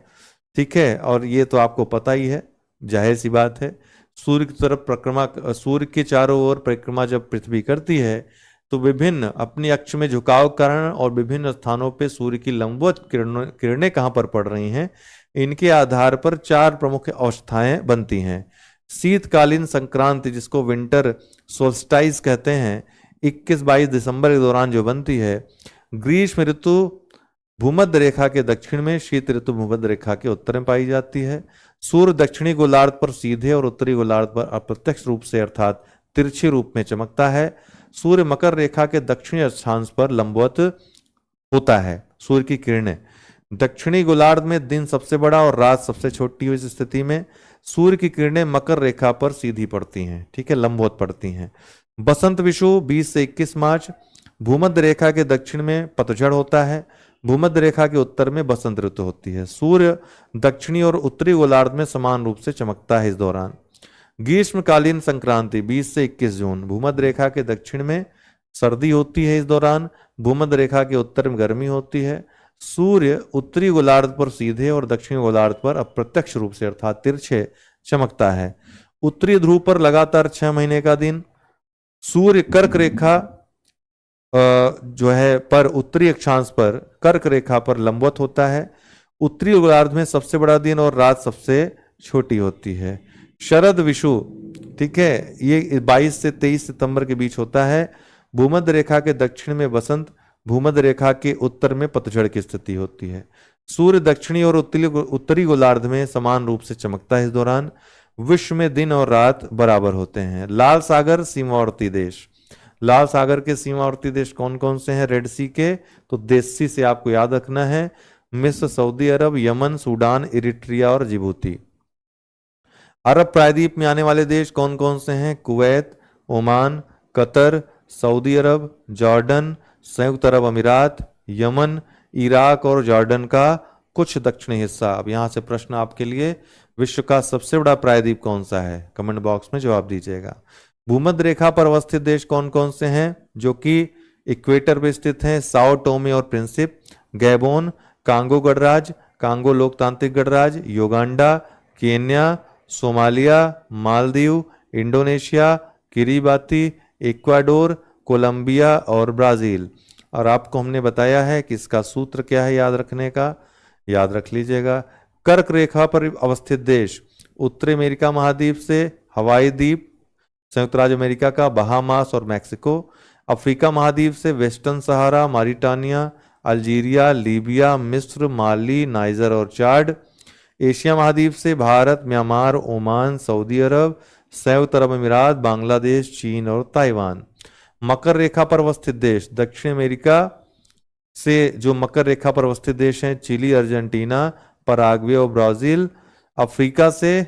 ठीक है, और ये तो आपको पता ही है, जाहिर सी बात है। सूर्य की तरफ परिक्रमा, सूर्य के चारों ओर परिक्रमा जब पृथ्वी करती है तो विभिन्न अपनी अक्ष में झुकाव कारण और विभिन्न स्थानों पे सूर्य की लंबवत किरणें कहां पर पड़ रही हैं, इनके आधार पर 4 प्रमुख अवस्थाएं बनती हैं। शीतकालीन संक्रांति जिसको विंटर सोल्स्टाइस कहते हैं, 21-22 दिसंबर के दौरान जो बनती है। ग्रीष्म ऋतु भूमध्य रेखा के दक्षिण में, शीत ऋतु भूमध्य रेखा के उत्तर में पाई जाती है। सूर्य दक्षिणी गोलार्ध पर सीधे और उत्तरी गोलार्ध पर अप्रत्यक्ष रूप से अर्थात तिरछे रूप में चमकता है। सूर्य मकर रेखा के दक्षिणी अक्षांश पर लंबवत होता है। सूर्य की किरणें दक्षिणी गोलार्ध में दिन सबसे बड़ा और रात सबसे छोटी हुई स्थिति में सूर्य की किरणें मकर रेखा पर सीधी पड़ती हैं, ठीक है, लंबवत पड़ती हैं। बसंत विषुव 20 से 21 मार्च, भूमध्य रेखा के दक्षिण में पतझड़ होता है, भूमध्य रेखा के उत्तर में बसंत ऋतु होती है। सूर्य दक्षिणी और उत्तरी गोलार्ध में समान रूप से चमकता है इस दौरान। ग्रीष्मकालीन संक्रांति 20 से 21 जून, भूमध्य रेखा के दक्षिण में सर्दी होती है इस दौरान, भूमध्य रेखा के उत्तर में गर्मी होती है। सूर्य उत्तरी गोलार्ध पर सीधे और दक्षिणी गोलार्ध पर अप्रत्यक्ष रूप से अर्थात तिरछे चमकता है। उत्तरी ध्रुव पर लगातार 6 महीने का दिन। सूर्य कर्क रेखा जो है पर उत्तरी अक्षांश पर कर्क रेखा पर लंबवत होता है। उत्तरी गोलार्ध में सबसे बड़ा दिन और रात सबसे छोटी होती है। शरद विषुव, ठीक है, ये 22 से 23 सितंबर के बीच होता है। भूमध्य रेखा के दक्षिण में बसंत, भूमध्य रेखा के उत्तर में पतझड़ की स्थिति होती है। सूर्य दक्षिणी और उत्तरी गोलार्ध में समान रूप से चमकता है इस दौरान। विश्व में दिन और रात बराबर होते हैं। लाल सागर सीमावर्ती देश, लाल सागर के सीमावर्ती देश कौन कौन से हैं? रेड सी के, तो देशी से आपको याद रखना है, मिस्र, सऊदी अरब, यमन, सूडान, इरिट्रिया और जिबूती। अरब प्रायद्वीप में आने वाले देश कौन कौन से हैं? कुवैत, ओमान, कतर, सऊदी अरब, जॉर्डन, संयुक्त अरब अमीरात, यमन, इराक और जॉर्डन का कुछ दक्षिणी हिस्सा। अब यहां से प्रश्न आपके लिए, विश्व का सबसे बड़ा प्रायद्वीप कौन सा है? कमेंट बॉक्स में जवाब दीजिएगा। भूमध्य रेखा पर अवस्थित देश कौन कौन से हैं जो कि इक्वेटर पर स्थित हैं? साओ टोमे और प्रिंसिप, गैबोन, कांगो गणराज्य, कांगो लोकतांत्रिक गणराज्य, Uganda, Kenya, Somalia, Maldives, Indonesia, Kiribati, Ecuador, Colombia और ब्राजील। और आपको हमने बताया है कि इसका सूत्र क्या है याद रखने का, याद रख लीजिएगा। कर्क रेखा पर अवस्थित देश, उत्तरी अमेरिका महाद्वीप से हवाई द्वीप, संयुक्त राज्य अमेरिका का बहामास और मैक्सिको, अफ्रीका महाद्वीप से वेस्टर्न सहारा, मारिटानिया, अल्जीरिया, लीबिया, मिस्र, माली, नाइजर और चाड, एशिया महाद्वीप से भारत, म्यांमार, ओमान, सऊदी अरब, संयुक्त अरब अमीरात, बांग्लादेश, चीन और ताइवान। मकर रेखा पर अवस्थित देश, दक्षिण अमेरिका से जो मकर रेखा पर अवस्थित देश हैं, चिली, अर्जेंटीना, पराग्वे और ब्राजील। अफ्रीका से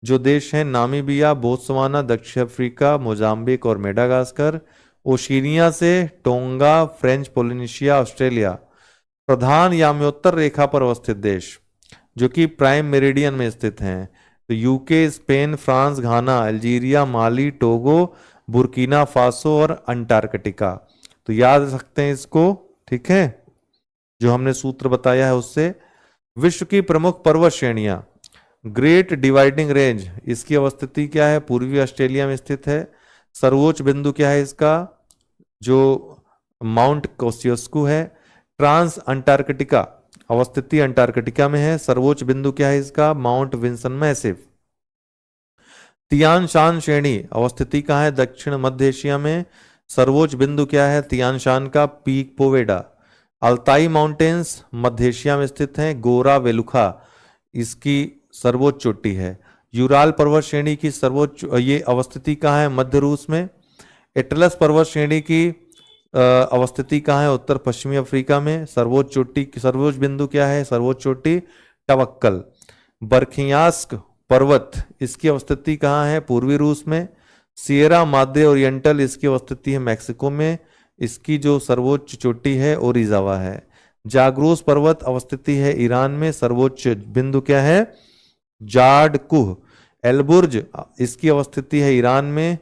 जो देश हैं, नामीबिया, बोत्सवाना, दक्षिण अफ्रीका, मोजाम्बिक और मेडागास्कर। ओशिनिया से टोंगा, फ्रेंच पोलिनेशिया, ऑस्ट्रेलिया। प्रधान याम्योत्तर रेखा पर अवस्थित देश जो कि प्राइम मेरिडियन में स्थित हैं, तो यूके, स्पेन, फ्रांस, घाना, अल्जीरिया, माली, टोगो, बुर्किना फासो और अंटार्कटिका। तो याद रख सकते हैं इसको, ठीक है, जो हमने सूत्र बताया है उससे। विश्व की प्रमुख पर्वत श्रेणियां, ग्रेट डिवाइडिंग रेंज, इसकी अवस्थिति क्या है? पूर्वी ऑस्ट्रेलिया में स्थित है। सर्वोच्च बिंदु क्या है इसका? जो माउंट कोसियोस्कू है। ट्रांस अंटार्कटिका, अवस्थिति अंटार्कटिका में है। सर्वोच्च बिंदु क्या है इसका? Mount Vinson Massif. Tian Shan श्रेणी अवस्थिति कहाँ है? दक्षिण मध्य एशिया में। सर्वोच्च बिंदु क्या है तियान शान का? पीक पोवेडा। अल्ताई माउंटेन्स मध्य एशिया में स्थित हैं। गोरा वेलुखा इसकी सर्वोच्च चोटी है। यूराल पर्वत श्रेणी की सर्वोच्च ये अवस्थिति कहाँ है? मध्य रूस में। एटलस पर्वत श्रेणी की अवस्थिति कहाँ है? उत्तर पश्चिमी अफ्रीका में। सर्वोच्च बिंदु क्या है? सर्वोच्च चोटी टवक्कल। बर्खियास्क पर्वत, इसकी अवस्थिति कहाँ है? पूर्वी रूस में। सियरा मादे ओरिएंटल, इसकी अवस्थिति है मैक्सिको में। इसकी जो सर्वोच्च चोटी है ओरिजावा है। जाग्रोस पर्वत अवस्थिति है ईरान में। सर्वोच्च बिंदु क्या है? जाडकुह। एलबुर्ज, इसकी अवस्थिति है ईरान में।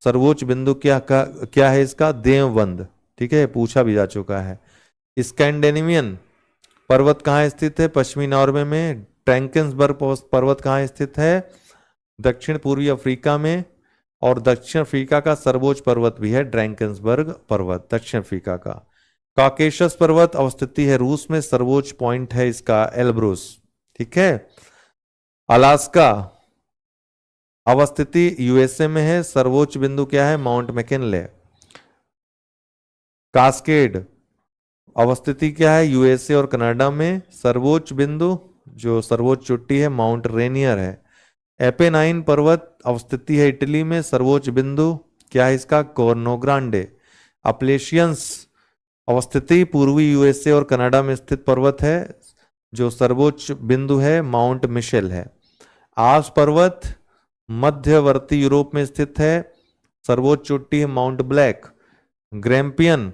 सर्वोच्च बिंदु क्या है इसका? देवबंद। ठीक है, पूछा भी जा चुका है। स्कैंडिनेवियन पर्वत कहाँ स्थित है? पश्चिमी नॉर्वे में। ट्रैंकेंसबर्ग पर्वत कहाँ स्थित है? दक्षिण पूर्वी अफ्रीका में। और दक्षिण अफ्रीका का सर्वोच्च पर्वत भी है ड्रैंकेंसबर्ग पर्वत, दक्षिण अफ्रीका का। कॉकेशस पर्वत अवस्थिति है रूस में। सर्वोच्च पॉइंट है इसका एल्ब्रुस। ठीक है। अलास्का अवस्थिति यूएसए में है। सर्वोच्च बिंदु क्या है? Mount McKinley. कास्केड अवस्थिति क्या है? यूएसए और कनाडा में। सर्वोच्च बिंदु, जो सर्वोच्च चोटी है, माउंट रेनियर है। एपेनाइन पर्वत अवस्थिति है इटली में। सर्वोच्च बिंदु क्या है इसका? Cornu Grande. अपलेशियंस अवस्थिति पूर्वी यूएसए और कनाडा में स्थित पर्वत है। जो सर्वोच्च बिंदु है माउंट मिशेल है। आल्प्स पर्वत मध्यवर्ती यूरोप में स्थित है। सर्वोच्च चोटी है माउंट ब्लैक। ग्रैम्पियन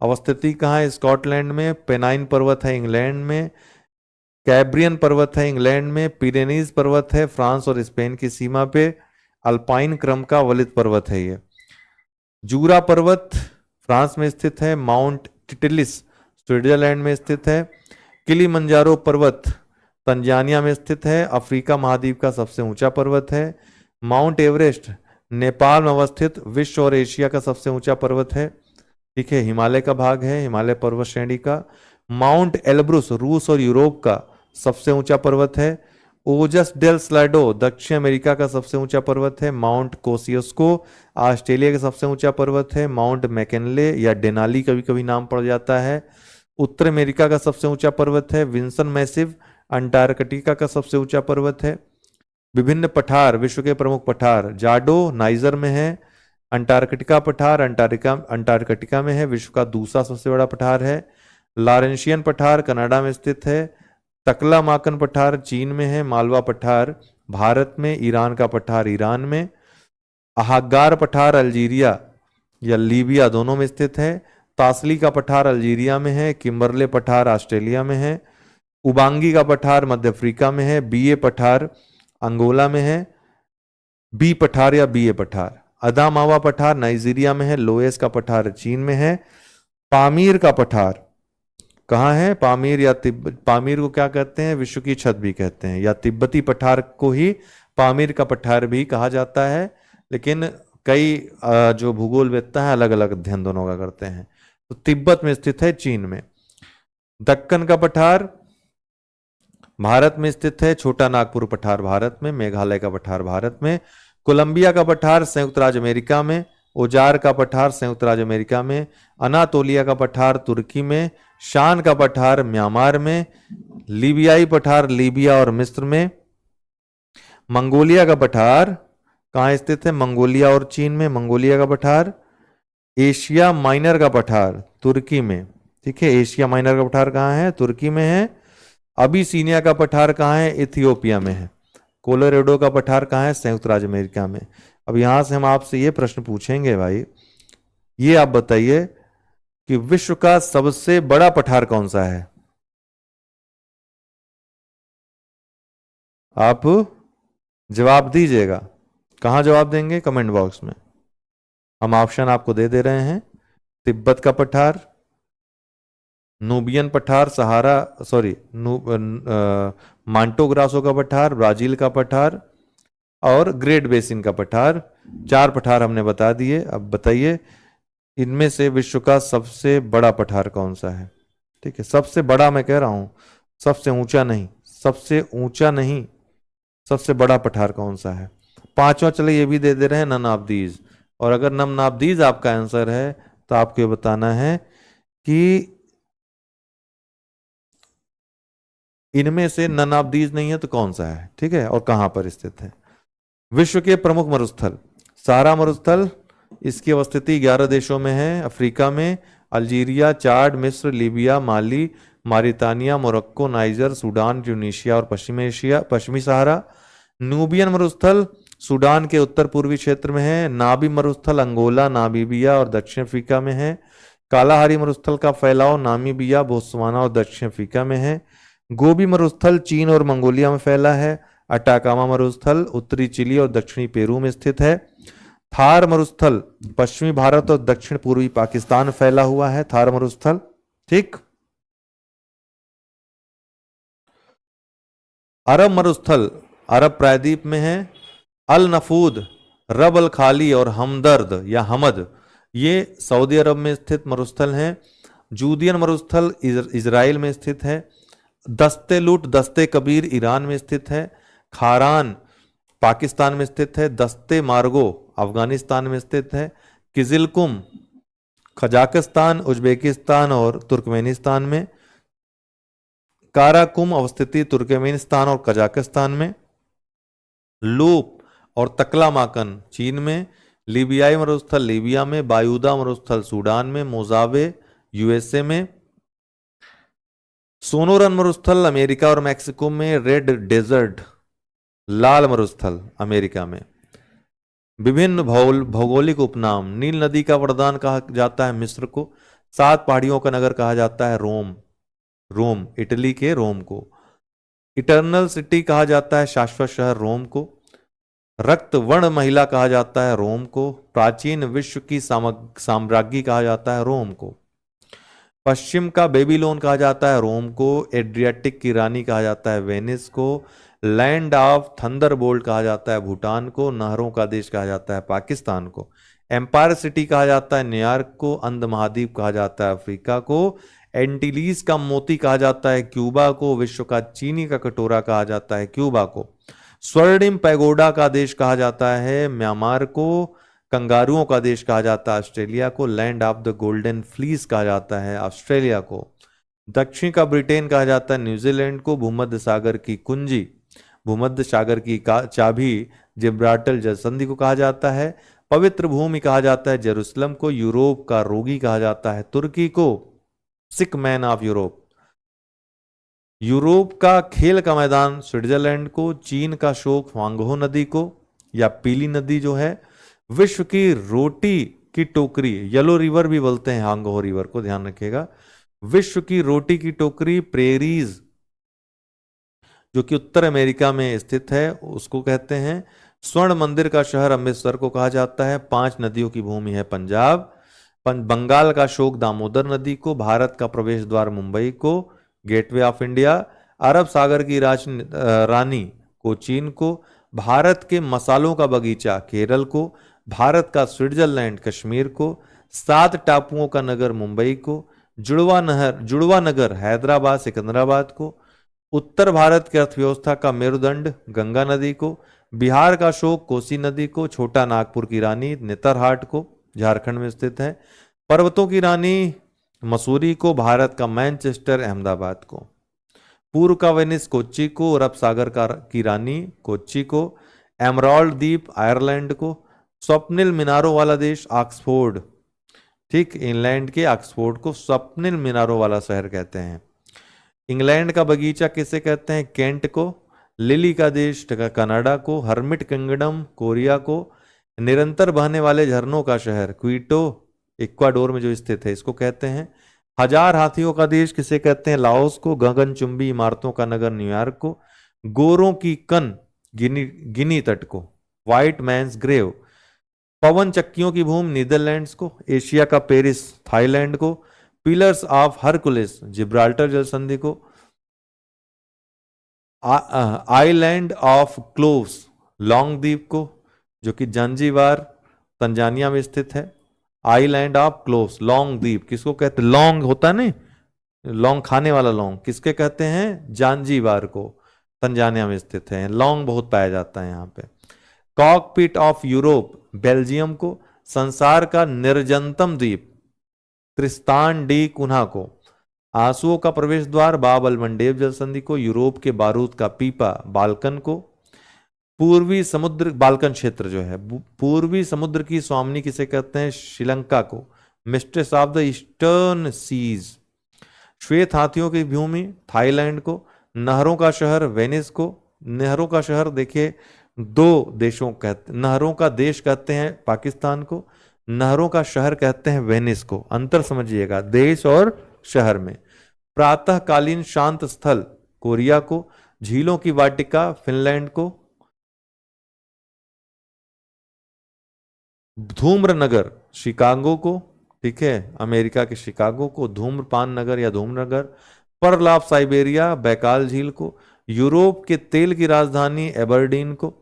अवस्थिति कहाँ है? स्कॉटलैंड में। पेनाइन पर्वत है इंग्लैंड में। कैब्रियन पर्वत है इंग्लैंड में। पिरेनीज पर्वत है फ्रांस और स्पेन की सीमा पे। अल्पाइन क्रम का वलित पर्वत है ये। जूरा पर्वत फ्रांस में स्थित है। माउंट टिटिलिस स्विट्जरलैंड में स्थित है। किलिमंजारो पर्वत तंजानिया में स्थित है। अफ्रीका महाद्वीप का सबसे ऊंचा पर्वत है। माउंट एवरेस्ट नेपाल में अवस्थित विश्व और एशिया का सबसे ऊंचा पर्वत है। ठीक है, हिमालय का भाग है, हिमालय पर्वत श्रेणी का। माउंट एल्ब्रुस रूस और यूरोप का सबसे ऊंचा पर्वत है। ओजस डेल स्लाडो दक्षिण अमेरिका का सबसे ऊंचा पर्वत है। माउंट कोसियस्को ऑस्ट्रेलिया का सबसे ऊंचा पर्वत है। माउंट मैकिनले या डेनाली कभी कभी नाम पड़ जाता है, उत्तर अमेरिका का सबसे ऊंचा पर्वत है। विंसन मैसिव अंटार्कटिका का सबसे ऊंचा पर्वत है। विभिन्न पठार, विश्व के प्रमुख पठार, जाडो नाइजर में है। अंटार्कटिका पठार अंटार्कटिका में है, विश्व का दूसरा सबसे बड़ा पठार है। लॉरेंशियन पठार कनाडा में स्थित है। तकलामाकन पठार चीन में है। मालवा पठार भारत में। ईरान का पठार ईरान में। अहागार पठार अल्जीरिया या लीबिया दोनों में स्थित है। तासली का पठार अल्जीरिया में है। किम्बरले पठार ऑस्ट्रेलिया में है। उबांगी का पठार मध्य अफ्रीका में है। बीए पठार अंगोला में है। बी पठार या बीए पठार अदामावा पठार नाइजीरिया में है। लोएस का पठार चीन में है। पामीर का पठार कहाँ है? पामीर या पामीर को क्या कहते हैं? विश्व की छत भी कहते हैं, या तिब्बती पठार को ही पामीर का पठार भी कहा जाता है। लेकिन कई जो भूगोलवेत्ता है अलग अलग अध्ययन दोनों का करते हैं। तो तिब्बत में स्थित है, चीन में। दक्कन का पठार भारत में स्थित है। छोटा नागपुर पठार भारत में। मेघालय का पठार भारत में। कोलंबिया का पठार संयुक्त राज्य अमेरिका में। ओजार का पठार संयुक्त राज्य अमेरिका में। अनातोलिया का पठार तुर्की में। शान का पठार म्यांमार में। लीबियाई पठार लीबिया और मिस्र में। मंगोलिया का पठार कहाँ स्थित है? मंगोलिया और चीन में। मंगोलिया का पठार। एशिया माइनर का पठार तुर्की में। ठीक है, एशिया माइनर का पठार कहाँ है? तुर्की में है। अबिसीनिया का पठार कहाँ है? इथियोपिया में है। कोलोराडो का पठार कहाँ है? संयुक्त राज्य अमेरिका में। अब यहां से हम आपसे ये प्रश्न पूछेंगे भाई, ये आप बताइए कि विश्व का सबसे बड़ा पठार कौन सा है? आप जवाब दीजिएगा। कहां जवाब देंगे? कमेंट बॉक्स में। हम ऑप्शन आपको दे रहे हैं। तिब्बत का पठार, नूबियन पठार, सहारा सॉरी मांटो ग्रासो का पठार, ब्राजील का पठार और ग्रेट बेसिन का पठार। 4 पठार हमने बता दिए। अब बताइए इनमें से विश्व का सबसे बड़ा पठार कौन सा है? ठीक है, सबसे बड़ा मैं कह रहा हूं, सबसे ऊंचा नहीं, सबसे ऊंचा नहीं, सबसे बड़ा पठार कौन सा है? 5वां चले ये भी दे रहे हैं, नन ऑफ दीज। और अगर नन ऑफ दीज आपका आंसर है तो आपको ये बताना है कि इनमें से नन ऑफ दीज नहीं है तो कौन सा है। ठीक है, और कहां पर स्थित है? विश्व के प्रमुख मरुस्थल, सहारा मरुस्थल, इसकी अवस्थिति 11 देशों में है। अफ्रीका में अल्जीरिया, चाड, मिस्र, लीबिया, माली, मारितानिया, मोरक्को, नाइजर, सूडान, ट्यूनीशिया और पश्चिमी सहारा। नूबियन मरुस्थल सूडान के उत्तर पूर्वी क्षेत्र में है। नाबी मरुस्थल अंगोला, नामीबिया और दक्षिण अफ्रीका में है। कालाहारी मरुस्थल का फैलाव नामीबिया, बोत्सवाना और दक्षिण अफ्रीका में है। गोबी मरुस्थल चीन और मंगोलिया में फैला है। अटाकामा मरुस्थल उत्तरी चिली और दक्षिणी पेरू में स्थित है। थार मरुस्थल पश्चिमी भारत और दक्षिण पूर्वी पाकिस्तान में फैला हुआ है। थार मरुस्थल, ठीक। अरब मरुस्थल अरब प्रायद्वीप में है। अल नफूद, रब अल खाली और हमदर्द या हमद ये सऊदी अरब में स्थित मरुस्थल हैं। जूदियन मरुस्थल इजराइल में स्थित है। दस्ते लुट दस्ते कबीर ईरान में स्थित है। खारान पाकिस्तान में स्थित है। दस्ते मार्गो अफगानिस्तान में स्थित है। किजिलकुम कजाकिस्तान, उज्बेकिस्तान और तुर्कमेनिस्तान में। काराकुम अवस्थिति तुर्कमेनिस्तान और कजाकिस्तान में। लूप और तकलामाकन चीन में। लीबियाई मरुस्थल लीबिया में। बायूदा मरुस्थल सूडान में। मोजावे यूएसए में। सोनोरन मरुस्थल अमेरिका और मैक्सिको में। रेड डेजर्ट लाल मरुस्थल अमेरिका में। विभिन्न भौगोलिक उपनाम। नील नदी का वरदान कहा जाता है मिस्र को। 7 पहाड़ियों का नगर कहा जाता है रोम, रोम इटली के रोम को। इटर्नल सिटी कहा जाता है शाश्वत शहर रोम को। रक्त वर्ण महिला कहा जाता है रोम को। प्राचीन विश्व की साम्राज्ञी कहा जाता है रोम को। पश्चिम का बेबीलोन कहा जाता है रोम को। एड्रियाटिक की रानी कहा जाता है वेनिस को। लैंड ऑफ थंडरबोल्ट कहा जाता है भूटान को। नहरों का देश कहा जाता है पाकिस्तान को। एम्पायर सिटी कहा जाता है न्यूयॉर्क को। अंध महाद्वीप कहा जाता है अफ्रीका को। एंटीलीज का मोती कहा जाता है क्यूबा को। विश्व का चीनी का कटोरा कहा जाता है क्यूबा को। स्वर्णिम पैगोडा का देश कहा जाता है म्यांमार को। कंगारुओं का देश कहा जाता है ऑस्ट्रेलिया को। Land of the golden fleece कहा जाता है ऑस्ट्रेलिया को। दक्षिण का ब्रिटेन कहा जाता है न्यूजीलैंड को। भूमध्य सागर की कुंजी, भूमध्य सागर की चाबी जिब्राल्टर जलसंधि को कहा जाता है। पवित्र भूमि कहा जाता है जेरूसलम को। यूरोप का रोगी कहा जाता है तुर्की को। सिक मैन ऑफ यूरोप। यूरोप का खेल का मैदान स्विट्जरलैंड को। चीन का शोक ह्वांगहो नदी को या पीली नदी जो है। विश्व की रोटी की टोकरी, येलो रिवर भी बोलते हैं ह्वांगहो रिवर को, ध्यान रखिएगा। विश्व की रोटी की टोकरी प्रेरीज जो कि उत्तर अमेरिका में स्थित है उसको कहते हैं। स्वर्ण मंदिर का शहर अमृतसर को कहा जाता है। 5 नदियों की भूमि है पंजाब। बंगाल का शोक दामोदर नदी को। भारत का प्रवेश द्वार मुंबई को, गेटवे ऑफ इंडिया। अरब सागर की रानी कोचीन को। भारत के मसालों का बगीचा केरल को। भारत का स्विट्जरलैंड कश्मीर को। 7 टापुओं का नगर मुंबई को। जुड़वा नगर हैदराबाद सिकंदराबाद को। उत्तर भारत की अर्थव्यवस्था का मेरुदंड गंगा नदी को। बिहार का शोक कोसी नदी को। छोटा नागपुर की रानी नेतरहाट को, झारखंड में स्थित है। पर्वतों की रानी मसूरी को। भारत का मैनचेस्टर अहमदाबाद को। पूर्व का वेनिस कोच्चि को। अरब सागर की रानी कोच्चि को। एमराल्ड द्वीप आयरलैंड को। स्वप्निल मीनारों वाला देश ऑक्सफोर्ड, ठीक, इंग्लैंड के ऑक्सफोर्ड को स्वप्निल मीनारों वाला शहर कहते हैं। इंग्लैंड का बगीचा किसे कहते हैं? केंट को। लिली का देश कनाडा को। हर्मिट किंगडम कोरिया को। निरंतर बहने वाले झरनों का शहर क्विटो इक्वाडोर में जो स्थित है इसको कहते हैं। 1000 हाथियों का देश किसे कहते हैं? लाओस को। गगनचुंबी इमारतों का नगर न्यूयॉर्क को। गोरों की कन गिनी तट को, व्हाइट मैंस ग्रेव। पवन चक्कियों की भूमि नीदरलैंड्स को। एशिया का पेरिस थाईलैंड को। पिलर्स ऑफ हरकुलिस जिब्राल्टर जलसंधि को। आइलैंड ऑफ क्लोव्स लॉन्ग द्वीप को, जो कि जांजीबार तंजानिया में स्थित है। आइलैंड ऑफ क्लोव्स लॉन्ग द्वीप किसको कहते हैं? लॉन्ग होता है नहीं, लॉन्ग खाने वाला लॉन्ग किसके कहते हैं? जांजीबार को, तंजानिया में स्थित है। लॉन्ग बहुत पाया जाता है यहाँ पे। कॉकपिट ऑफ यूरोप बेल्जियम को। संसार का निर्जनतम द्वीप त्रिस्तान डी कुन्हा को। आंसुओं का प्रवेश द्वार बाब अल मंडेब जलसंधि को। यूरोप के बारूद का पीपा बाल्कन को। पूर्वी समुद्र बाल्कन क्षेत्र जो है, पूर्वी समुद्र की स्वामिनी किसे कहते हैं? श्रीलंका को। Mistress of the eastern seas. श्वेत हाथियों की भूमि थाईलैंड को। नहरों का शहर वेनिस को। नहरों का शहर देखिए, दो देशों कहते, नहरों का देश कहते हैं पाकिस्तान को, नहरों का शहर कहते हैं वेनिस को। अंतर समझिएगा देश और शहर में। प्रातःकालीन शांत स्थल कोरिया को, झीलों की वाटिका फिनलैंड को, धूम्र नगर शिकागो को, ठीक है, अमेरिका के शिकागो को, धूम्रपान नगर या धूम्र नगर, पर्ल ऑफ साइबेरिया बैकाल झील को, यूरोप के तेल की राजधानी एबरडीन को,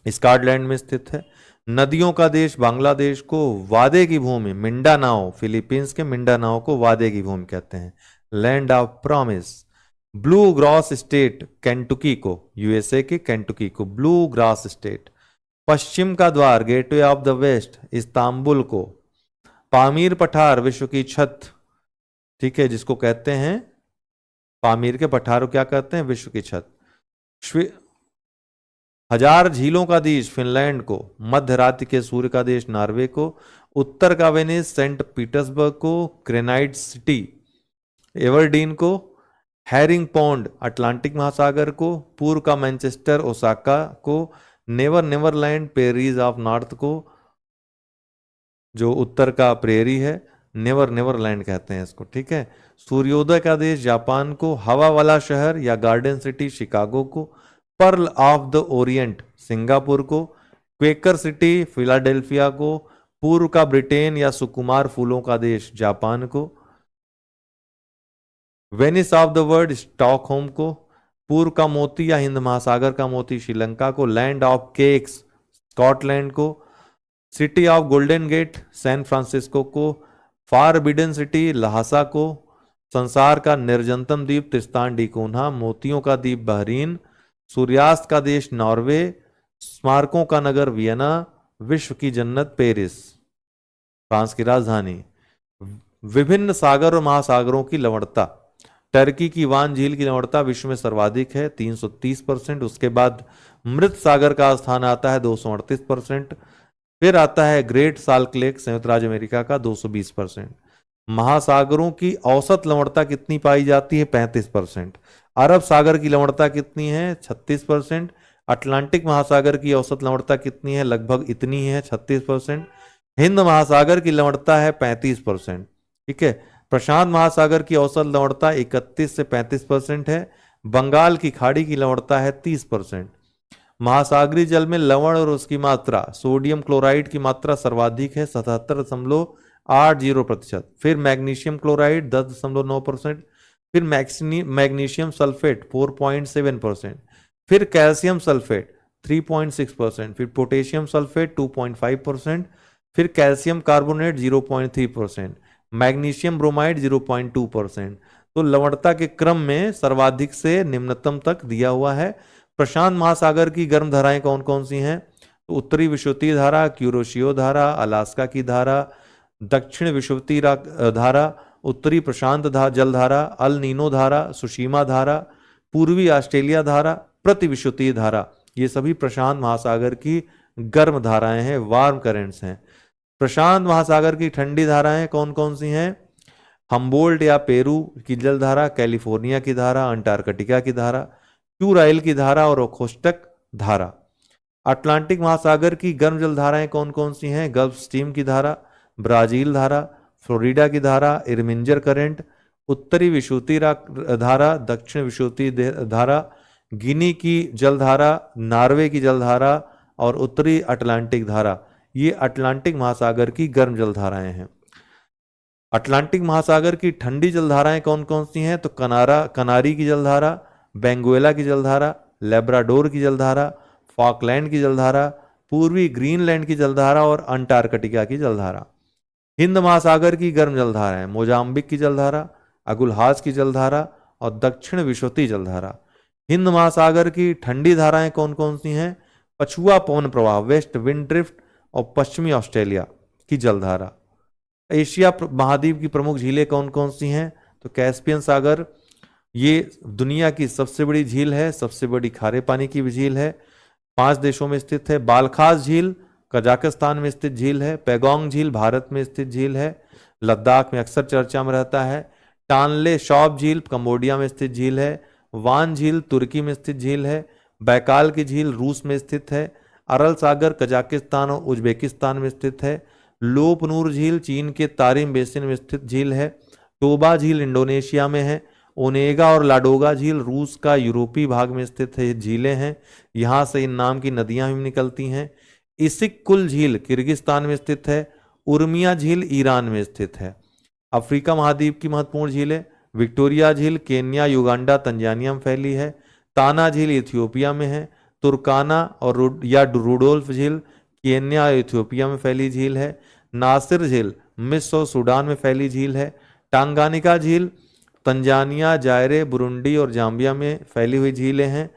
स्कॉटलैंड में स्थित है, नदियों का देश बांग्लादेश को, वादे की भूमि मिंडानाओ, फिलीपींस के मिंडानाओ को वादे की भूमि कहते हैं, land of promise, blue grass state Kentucky को, यूएसए के केंटुकी को ब्लू ग्रास स्टेट, पश्चिम का द्वार gateway of the west Istanbul को, पामीर पठार विश्व की छत, ठीक है, जिसको कहते हैं पामीर के पठार को क्या कहते हैं, विश्व की छत, हजार झीलों का देश फिनलैंड को, मध्य रात्रि के सूर्य का देश नॉर्वे को, उत्तर का वेनिस सेंट पीटर्सबर्ग को, ग्रेनाइट सिटी एवरडीन को, हैरिंग पॉन्ड अटलांटिक महासागर को, पूर्व का मैनचेस्टर ओसाका को, नेवर नेवरलैंड पेरीज ऑफ नॉर्थ को, जो उत्तर का प्रेरी है, नेवर नेवरलैंड कहते हैं इसको, ठीक है, सूर्योदय का देश जापान को, हवा वाला शहर या गार्डन सिटी शिकागो को, pearl of the Orient Singapore को, क्वेकर सिटी फिलाडेल्फिया को, पूर्व का ब्रिटेन या सुकुमार फूलों का देश जापान को, Venice of the world Stockholm को, पूर्व का मोती या हिंद महासागर का मोती श्रीलंका को, लैंड ऑफ केक्स स्कॉटलैंड को, city of golden gate San Francisco को, फारबिडन सिटी लहासा को, संसार का निर्जनतम द्वीप त्रिस्तान डी कोन्हा, मोतियों का द्वीप बहरीन, सूर्यास्त का देश नॉर्वे, स्मारकों का नगर वियना, विश्व की जन्नत पेरिस फ्रांस की राजधानी, विभिन्न सागर और महासागरों की लवणता, टर्की की वान झील की लवणता विश्व में सर्वाधिक है 330%, उसके बाद मृत सागर का स्थान आता है 238%, फिर आता है ग्रेट साल्ट लेक संयुक्त राज्य अमेरिका का 220%। महासागरों की औसत लवणता कितनी पाई जाती है 35%, अरब सागर की लवणता कितनी है 36%, अटलांटिक महासागर की औसत लवणता कितनी है लगभग इतनी है 36%, हिंद महासागर की लवणता है 35%, ठीक है, प्रशांत महासागर की औसत लवणता 31 से 35% है, बंगाल की खाड़ी की लवणता है 30%। महासागरीय जल में लवण और उसकी मात्रा, सोडियम क्लोराइड की मात्रा सर्वाधिक है 77.80%, फिर मैग्नीशियम क्लोराइड 10.9%, फिर मैग्नीशियम सल्फेट 4.7%, फिर कैल्शियम सल्फेट 3.6%, फिर पोटेशियम सल्फेट 2.5%, फिर कैल्शियम कार्बोनेट 0.3%, मैग्नीशियम ब्रोमाइड 0.2%। तो लवणता के क्रम में सर्वाधिक से निम्नतम तक दिया हुआ है। प्रशांत महासागर की गर्म धाराएं कौन कौन सी हैं? तो उत्तरी विषुवतीय धारा, क्यूरोशियो धारा, अलास्का की धारा, दक्षिण विषुवतीय धारा, उत्तरी प्रशांत जलधारा, अल नीनो धारा, सुशीमा धारा, पूर्वी ऑस्ट्रेलिया धारा, प्रति विषुवतीय धारा, ये सभी प्रशांत महासागर की गर्म धाराएं हैं, वार्म करेंट्स हैं। प्रशांत महासागर की ठंडी धाराएं कौन कौन सी हैं? हम्बोल्ट या पेरू की जलधारा, कैलिफोर्निया की धारा, अंटार्कटिका की धारा, क्यूराइल की धारा और ओखोस्टक धारा। अटलांटिक महासागर की गर्म जल धाराएं कौन कौन सी हैं? गल्फ स्ट्रीम की धारा, ब्राजील धारा, फ्लोरिडा की धारा, इरमिंजर करंट, उत्तरी विषुवतीय धारा, दक्षिण विषुवतीय धारा, गिनी की जलधारा, नॉर्वे की जलधारा और उत्तरी अटलांटिक धारा। ये अटलांटिक महासागर की गर्म जलधाराएं हैं। अटलांटिक महासागर की ठंडी जलधाराएं कौन कौन सी हैं? तो कनारी की जलधारा, बेंगुएला की जलधारा, लेब्राडोर की जलधारा, फॉकलैंड की जलधारा, पूर्वी ग्रीनलैंड की जलधारा और अंटार्कटिका की जलधारा। हिंद महासागर की गर्म जलधाराएं, मोजाम्बिक की जलधारा, अगुलहास की जलधारा और दक्षिण विषुवतीय जलधारा। हिंद महासागर की ठंडी धाराएं कौन कौन सी हैं? पछुआ पवन प्रवाह, वेस्ट विंड ड्रिफ्ट और पश्चिमी ऑस्ट्रेलिया की जलधारा। एशिया महाद्वीप की प्रमुख झीलें कौन कौन सी हैं? तो कैस्पियन सागर, ये दुनिया की सबसे बड़ी झील है, सबसे बड़ी खारे पानी की झील है, 5 देशों में स्थित है। बालखास झील कजाकिस्तान में स्थित झील है। पैगोंग झील भारत में स्थित झील है, लद्दाख में अक्सर चर्चा में रहता है। टानले शॉप झील कंबोडिया में स्थित झील है। वान झील तुर्की में स्थित झील है। बैकाल की झील रूस में स्थित है। अरल सागर कजाकिस्तान और उज्बेकिस्तान में स्थित है। लोपनूर झील चीन के तारिम बेसिन में स्थित झील है। टोबा झील इंडोनेशिया में है। ओनेगा और लाडोगा झील रूस का यूरोपीय भाग में स्थित है झीलें हैं। यहाँ से इन नाम की नदियां भी निकलती हैं। इसिक कुल झील किर्गिस्तान में स्थित है। उर्मिया झील ईरान में स्थित है। अफ्रीका महाद्वीप की महत्वपूर्ण झीलें। विक्टोरिया झील केन्या युगांडा तंजानिया में फैली है। ताना झील इथियोपिया में है। तुर्काना और रुडोल्फ झील केन्या और इथियोपिया में फैली झील है। नासिर झील मिस्र और सूडान में फैली झील है। टांगानिका झील तंजानिया जायरे बुरुंडी और जाम्बिया में फैली हुई झीलें हैं।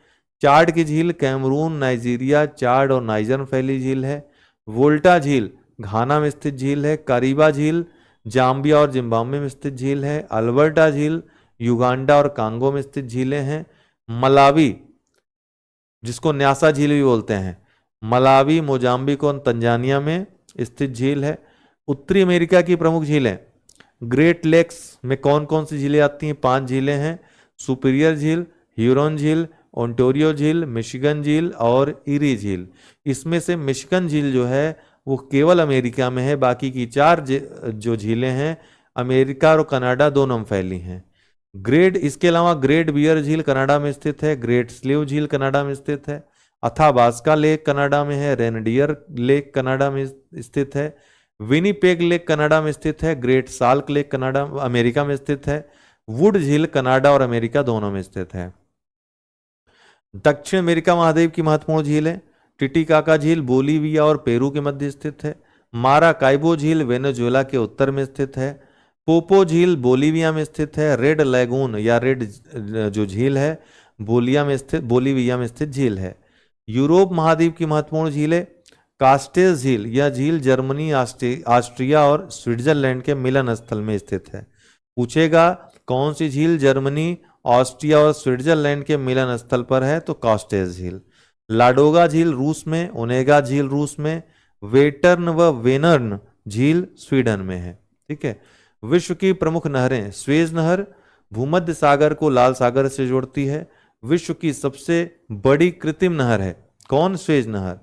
चाड की झील कैमरून नाइजीरिया चाड और नाइजर में फैली झील है। वोल्टा झील घाना में स्थित झील है। कारीबा झील जाम्बिया और जिम्बाब्वे में स्थित झील है। अल्बर्टा झील युगांडा और कांगो में स्थित झीलें हैं। मलावी जिसको न्यासा झील भी बोलते हैं, मलावी मोजाम्बिक और तंजानिया में स्थित झील है। उत्तरी अमेरिका की प्रमुख झीलें। ग्रेट लेक्स में कौन कौन सी झीलें आती हैं? 5 झीलें हैं। सुपीरियर झील, ह्यूरॉन झील, ओंटारियो झील, मिशिगन झील और इरी झील। इसमें से मिशिगन झील जो है वो केवल अमेरिका में है, बाकी की 4 जो झीलें हैं अमेरिका और कनाडा दोनों में फैली हैं। इसके अलावा ग्रेट बियर झील कनाडा में स्थित है। ग्रेट स्लेव झील कनाडा में स्थित है। अथाबास्का लेक कनाडा में है। रेनडियर लेक कनाडा में स्थित है। विनीपेग लेक कनाडा में स्थित है। Great Salk lake Canada America में स्थित है। वुड झील कनाडा और अमेरिका दोनों में स्थित है। दक्षिण अमेरिका महाद्वीप की महत्वपूर्ण झीलें। टिटिकाका झील बोलीविया और पेरू के मध्य स्थित है। माराकाइबो झील वेनेजुएला के उत्तर में स्थित है। पोपो झील बोलीविया में स्थित है। रेड लैगून या रेड जो झील है बोलीविया में स्थित झील है। यूरोप महाद्वीप की महत्वपूर्ण झीलें। कास्टेस झील यह झील जर्मनी ऑस्ट्रिया और स्विट्जरलैंड के मिलन स्थल में स्थित है। पूछेगा कौन सी झील जर्मनी ऑस्ट्रिया और स्विट्जरलैंड के मिलन स्थल पर है, तो कास्टेस झील। लाडोगा झील रूस में, ओनेगा झील रूस में, वेटर्न व वेनर्न झील स्वीडन में है। ठीक है। विश्व की प्रमुख नहरें। स्वेज नहर भूमध्य सागर को लाल सागर से जोड़ती है। विश्व की सबसे बड़ी कृत्रिम नहर है कौन? स्वेज नहर।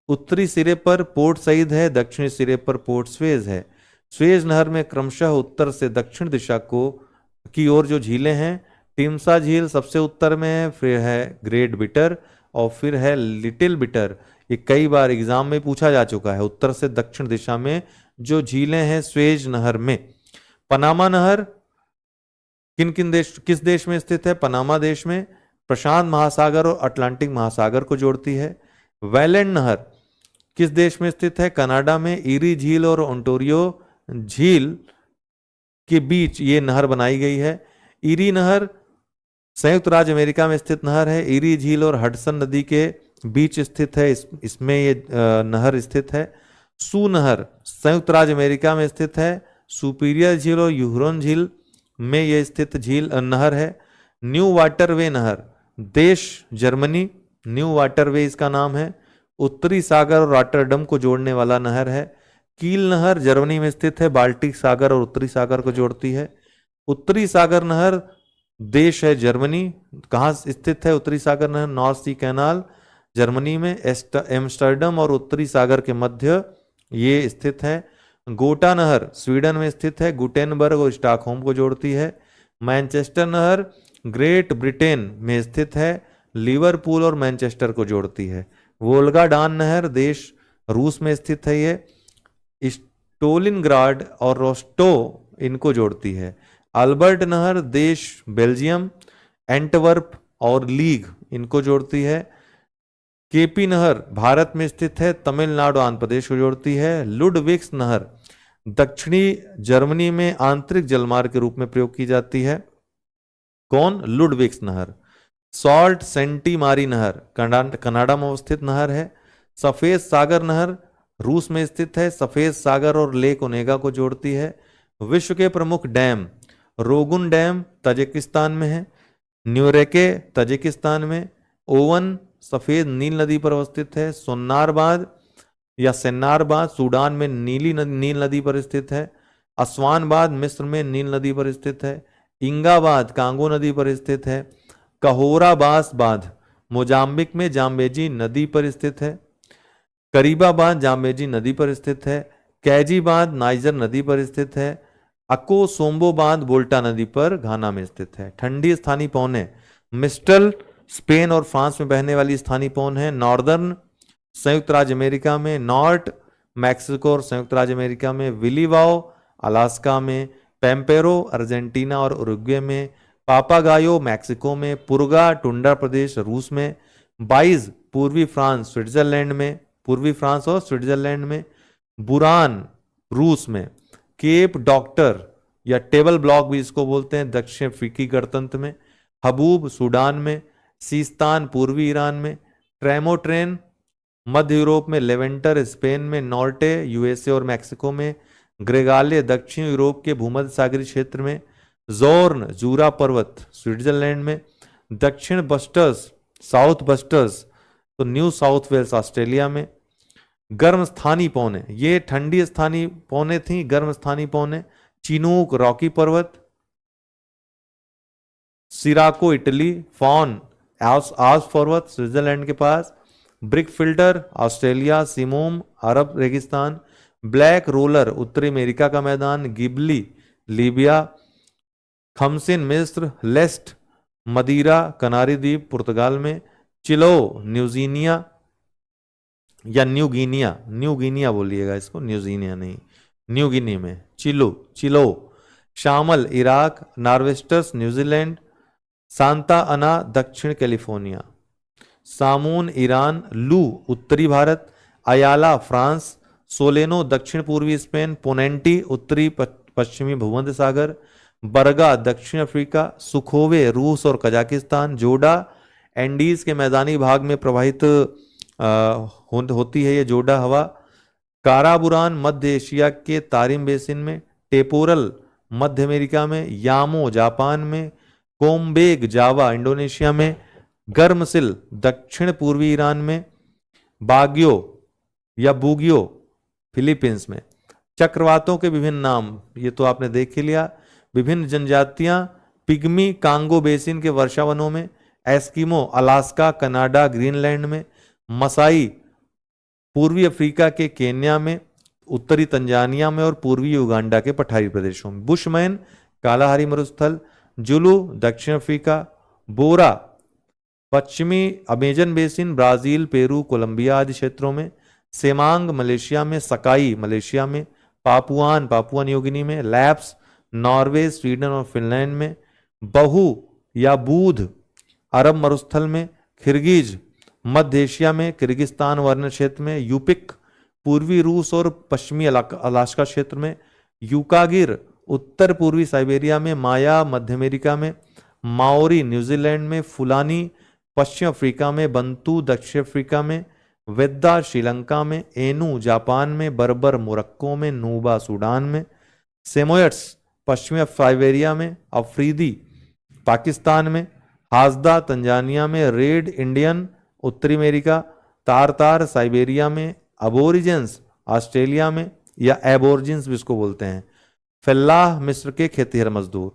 उत्तरी सिरे पर पोर्ट सईद है, दक्षिणी सिरे पर पोर्ट स्वेज है। स्वेज नहर में क्रमशः उत्तर से दक्षिण दिशा की ओर जो झीलें हैं, टिम्सा झील सबसे उत्तर में है, फिर है ग्रेट बिटर और फिर है लिटिल बिटर। ये कई बार एग्जाम में पूछा जा चुका है। उत्तर से दक्षिण दिशा में जो झीलें हैं स्वेज नहर में। पनामा नहर किस देश में स्थित है? पनामा देश में। प्रशांत महासागर और अटलांटिक महासागर को जोड़ती है। वैलेंड नहर किस देश में स्थित है? कनाडा में। ईरी झील और ओंटारियो झील के बीच ये नहर बनाई गई है। ईरी नहर संयुक्त राज्य अमेरिका में स्थित नहर है। ईरी झील और हडसन नदी के बीच स्थित है, इसमें ये नहर स्थित है। सू नहर संयुक्त राज्य अमेरिका में स्थित है। सुपीरियर झील और ह्यूरॉन झील में यह स्थित नहर है। न्यू वाटरवे नहर देश जर्मनी, न्यू वाटरवे इसका नाम है। उत्तरी सागर और रॉटरडम को जोड़ने वाला नहर है। कील नहर जर्मनी में स्थित है, बाल्टिक सागर और उत्तरी सागर को जोड़ती है। उत्तरी सागर नहर देश है जर्मनी। कहाँ स्थित है उत्तरी सागर नहर? नॉर्थ सी कैनाल जर्मनी में। एम्स्टर्डम और उत्तरी सागर के मध्य ये स्थित है। गोटा नहर स्वीडन में स्थित है, गुटेनबर्ग और स्टॉकहोम को जोड़ती है। मैनचेस्टर नहर ग्रेट ब्रिटेन में स्थित है, लिवरपूल और मैनचेस्टर को जोड़ती है। वोल्गा डान नहर देश रूस में स्थित है, ये स्टोलिनग्राड और रोस्टोव इनको जोड़ती है। अल्बर्ट नहर देश बेल्जियम, एंटवर्प और लीग इनको जोड़ती है। केपी नहर भारत में स्थित है, तमिलनाडु आंध्र प्रदेश को जोड़ती है। लुडविग्स नहर दक्षिणी जर्मनी में आंतरिक जलमार्ग के रूप में प्रयोग की जाती है। कौन? लुडविग्स नहर। सॉल्ट सेंटी मारी नहर कनाडा में अवस्थित नहर है। सफेद सागर नहर रूस में स्थित है, सफेद सागर और लेक ओनेगा को जोड़ती है। विश्व के प्रमुख डैम। रोगुन डैम तजिकिस्तान में है, न्यूरेके तजिकिस्तान में, ओवन सफेद नील नदी पर अवस्थित है, सोन्नारबाद या सेन्नारबाद सूडान में नील नदी पर स्थित है, अस्वानबाद मिस्र में नील नदी पर स्थित है, इंगाबाद कांगो नदी पर स्थित है, कहोराबास बांध मोजाम्बिक में जाम्बेजी नदी पर स्थित है। करीबा बांध जाम्बेजी नदी पर स्थित है। कैजी बांध नाइजर नदी पर स्थित है। अको सोम्बो बांध वोल्टा नदी पर घाना में स्थित है। ठंडी स्थानीय पौने मिस्टल स्पेन और फ्रांस में बहने वाली स्थानीय पौन है। नॉर्दर्न संयुक्त राज्य अमेरिका में, नॉर्थ मैक्सिको और संयुक्त राज्य अमेरिका में, विलीवाओ अलास्का में, पेम्पेरो अर्जेंटीना और उरुग्वे में, पापागायो मैक्सिको में, पुरगा टुंड्रा प्रदेश रूस में, बाइज पूर्वी फ्रांस स्विट्जरलैंड में, पूर्वी फ्रांस और स्विट्जरलैंड में, बुरान रूस में, केप डॉक्टर या टेबल ब्लॉक भी इसको बोलते हैं दक्षिण अफ्रीकी गणतंत्र में, हबूब सूडान में, सीस्तान पूर्वी ईरान में, ट्रेमोट्रेन मध्य यूरोप में, लेवेंटर स्पेन में, नॉर्टे यूएसए और मैक्सिको में, ग्रेगाले दक्षिण यूरोप के भूमध्य सागरीय क्षेत्र में, जोर्न जूरा पर्वत स्विट्जरलैंड में, दक्षिण बस्टर्स साउथ बस्टर्स तो न्यू साउथ वेल्स ऑस्ट्रेलिया में। गर्म स्थानीय पौने, ये ठंडी स्थानीय पौने थी। गर्म स्थानीय पौने चिनूक रॉकी पर्वत, सिराको इटली, फॉन आल्प्स पर्वत स्विट्जरलैंड के पास, ब्रिक फिल्टर ऑस्ट्रेलिया, सिमोम अरब रेगिस्तान, ब्लैक रोलर उत्तरी अमेरिका का मैदान, गिबली लीबिया, खमसिन मिस्र, लेस्ट मदीरा कनारी द्वीप पुर्तगाल में, चिलो न्यूजीनिया या न्यू गिनिया बोलिएगा इसको, न्यूजीनिया नहीं, न्यू गिनी में, चिलो शामल इराक, नॉर्वेस्टर्स न्यूजीलैंड, सांता अना दक्षिण कैलिफोर्निया, सामून ईरान, लू उत्तरी भारत, अयाला फ्रांस, सोलेनो दक्षिण पूर्वी स्पेन, पोनेंटी उत्तरी पश्चिमी भूमध्य सागर, बरगा दक्षिण अफ्रीका, सुखोवे रूस और कजाकिस्तान, जोडा एंडीज के मैदानी भाग में प्रवाहित होती है ये जोडा हवा, काराबुरान मध्य एशिया के तारिम बेसिन में, टेपोरल मध्य अमेरिका में, यामो जापान में, कोम्बेग जावा इंडोनेशिया में, गर्मसिल दक्षिण पूर्वी ईरान में, बाग्यो या बुगियो फिलीपींस में। चक्रवातों के विभिन्न नाम ये तो आपने देख ही लिया। विभिन्न जनजातियां पिग्मी कांगो बेसिन के वर्षावनों में, एस्किमो अलास्का कनाडा ग्रीनलैंड में, मसाई पूर्वी अफ्रीका के केन्या में, उत्तरी तंजानिया में और पूर्वी युगांडा के पठारी प्रदेशों में, बुशमैन कालाहारी मरुस्थल, जुलू दक्षिण अफ्रीका, बोरा पश्चिमी Amazon basin Brazil Peru Colombia आदि क्षेत्रों में, सेमांग मलेशिया में, सकाई मलेशिया में, पापुआ न्यू गिनी में, लैप्स नॉर्वे स्वीडन और फिनलैंड में, बहु या बूध अरब मरुस्थल में, खिरगिज मध्य एशिया में किर्गिस्तान वर्ण क्षेत्र में, यूपिक पूर्वी रूस और पश्चिमी अलास्का क्षेत्र में, यूकागिर उत्तर पूर्वी साइबेरिया में, माया मध्य अमेरिका में, माओरी न्यूजीलैंड में, फुलानी पश्चिम अफ्रीका में, बंतू दक्षिण अफ्रीका में, वेद्दा श्रीलंका में, एनू जापान में, बर्बर मोरक्को में, नूबा सूडान में, सेमोयट्स पश्चिमी साइबेरिया में, अफरीदी पाकिस्तान में, हाजदा तंजानिया में, रेड इंडियन उत्तरी अमेरिका, तारतार साइबेरिया में, अबोरिजेंस ऑस्ट्रेलिया में या एबोरिजिन्स भी इसको बोलते हैं, फल्लाह मिस्र के खेतिहर मजदूर,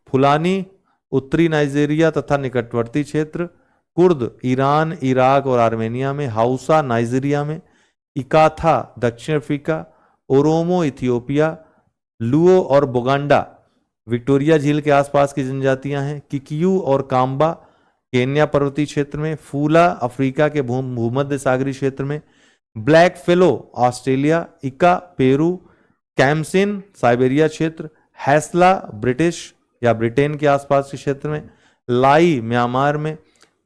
फुलानी उत्तरी नाइजीरिया तथा निकटवर्ती क्षेत्र, कुर्द ईरान इराक और आर्मेनिया में, हाउसा नाइजीरिया में, इकाथा दक्षिण अफ्रीका, ओरोमो इथियोपिया, लुओ और बोगांडा विक्टोरिया झील के आसपास की जनजातियां हैं, किकियू और काम्बा केन्या पर्वतीय क्षेत्र में, फूला अफ्रीका के भूमध्य सागरीय क्षेत्र में, ब्लैक फेलो ऑस्ट्रेलिया, इका पेरू, कैम्सिन साइबेरिया क्षेत्र, हैसला ब्रिटिश या ब्रिटेन के आसपास के क्षेत्र में, लाई म्यांमार में,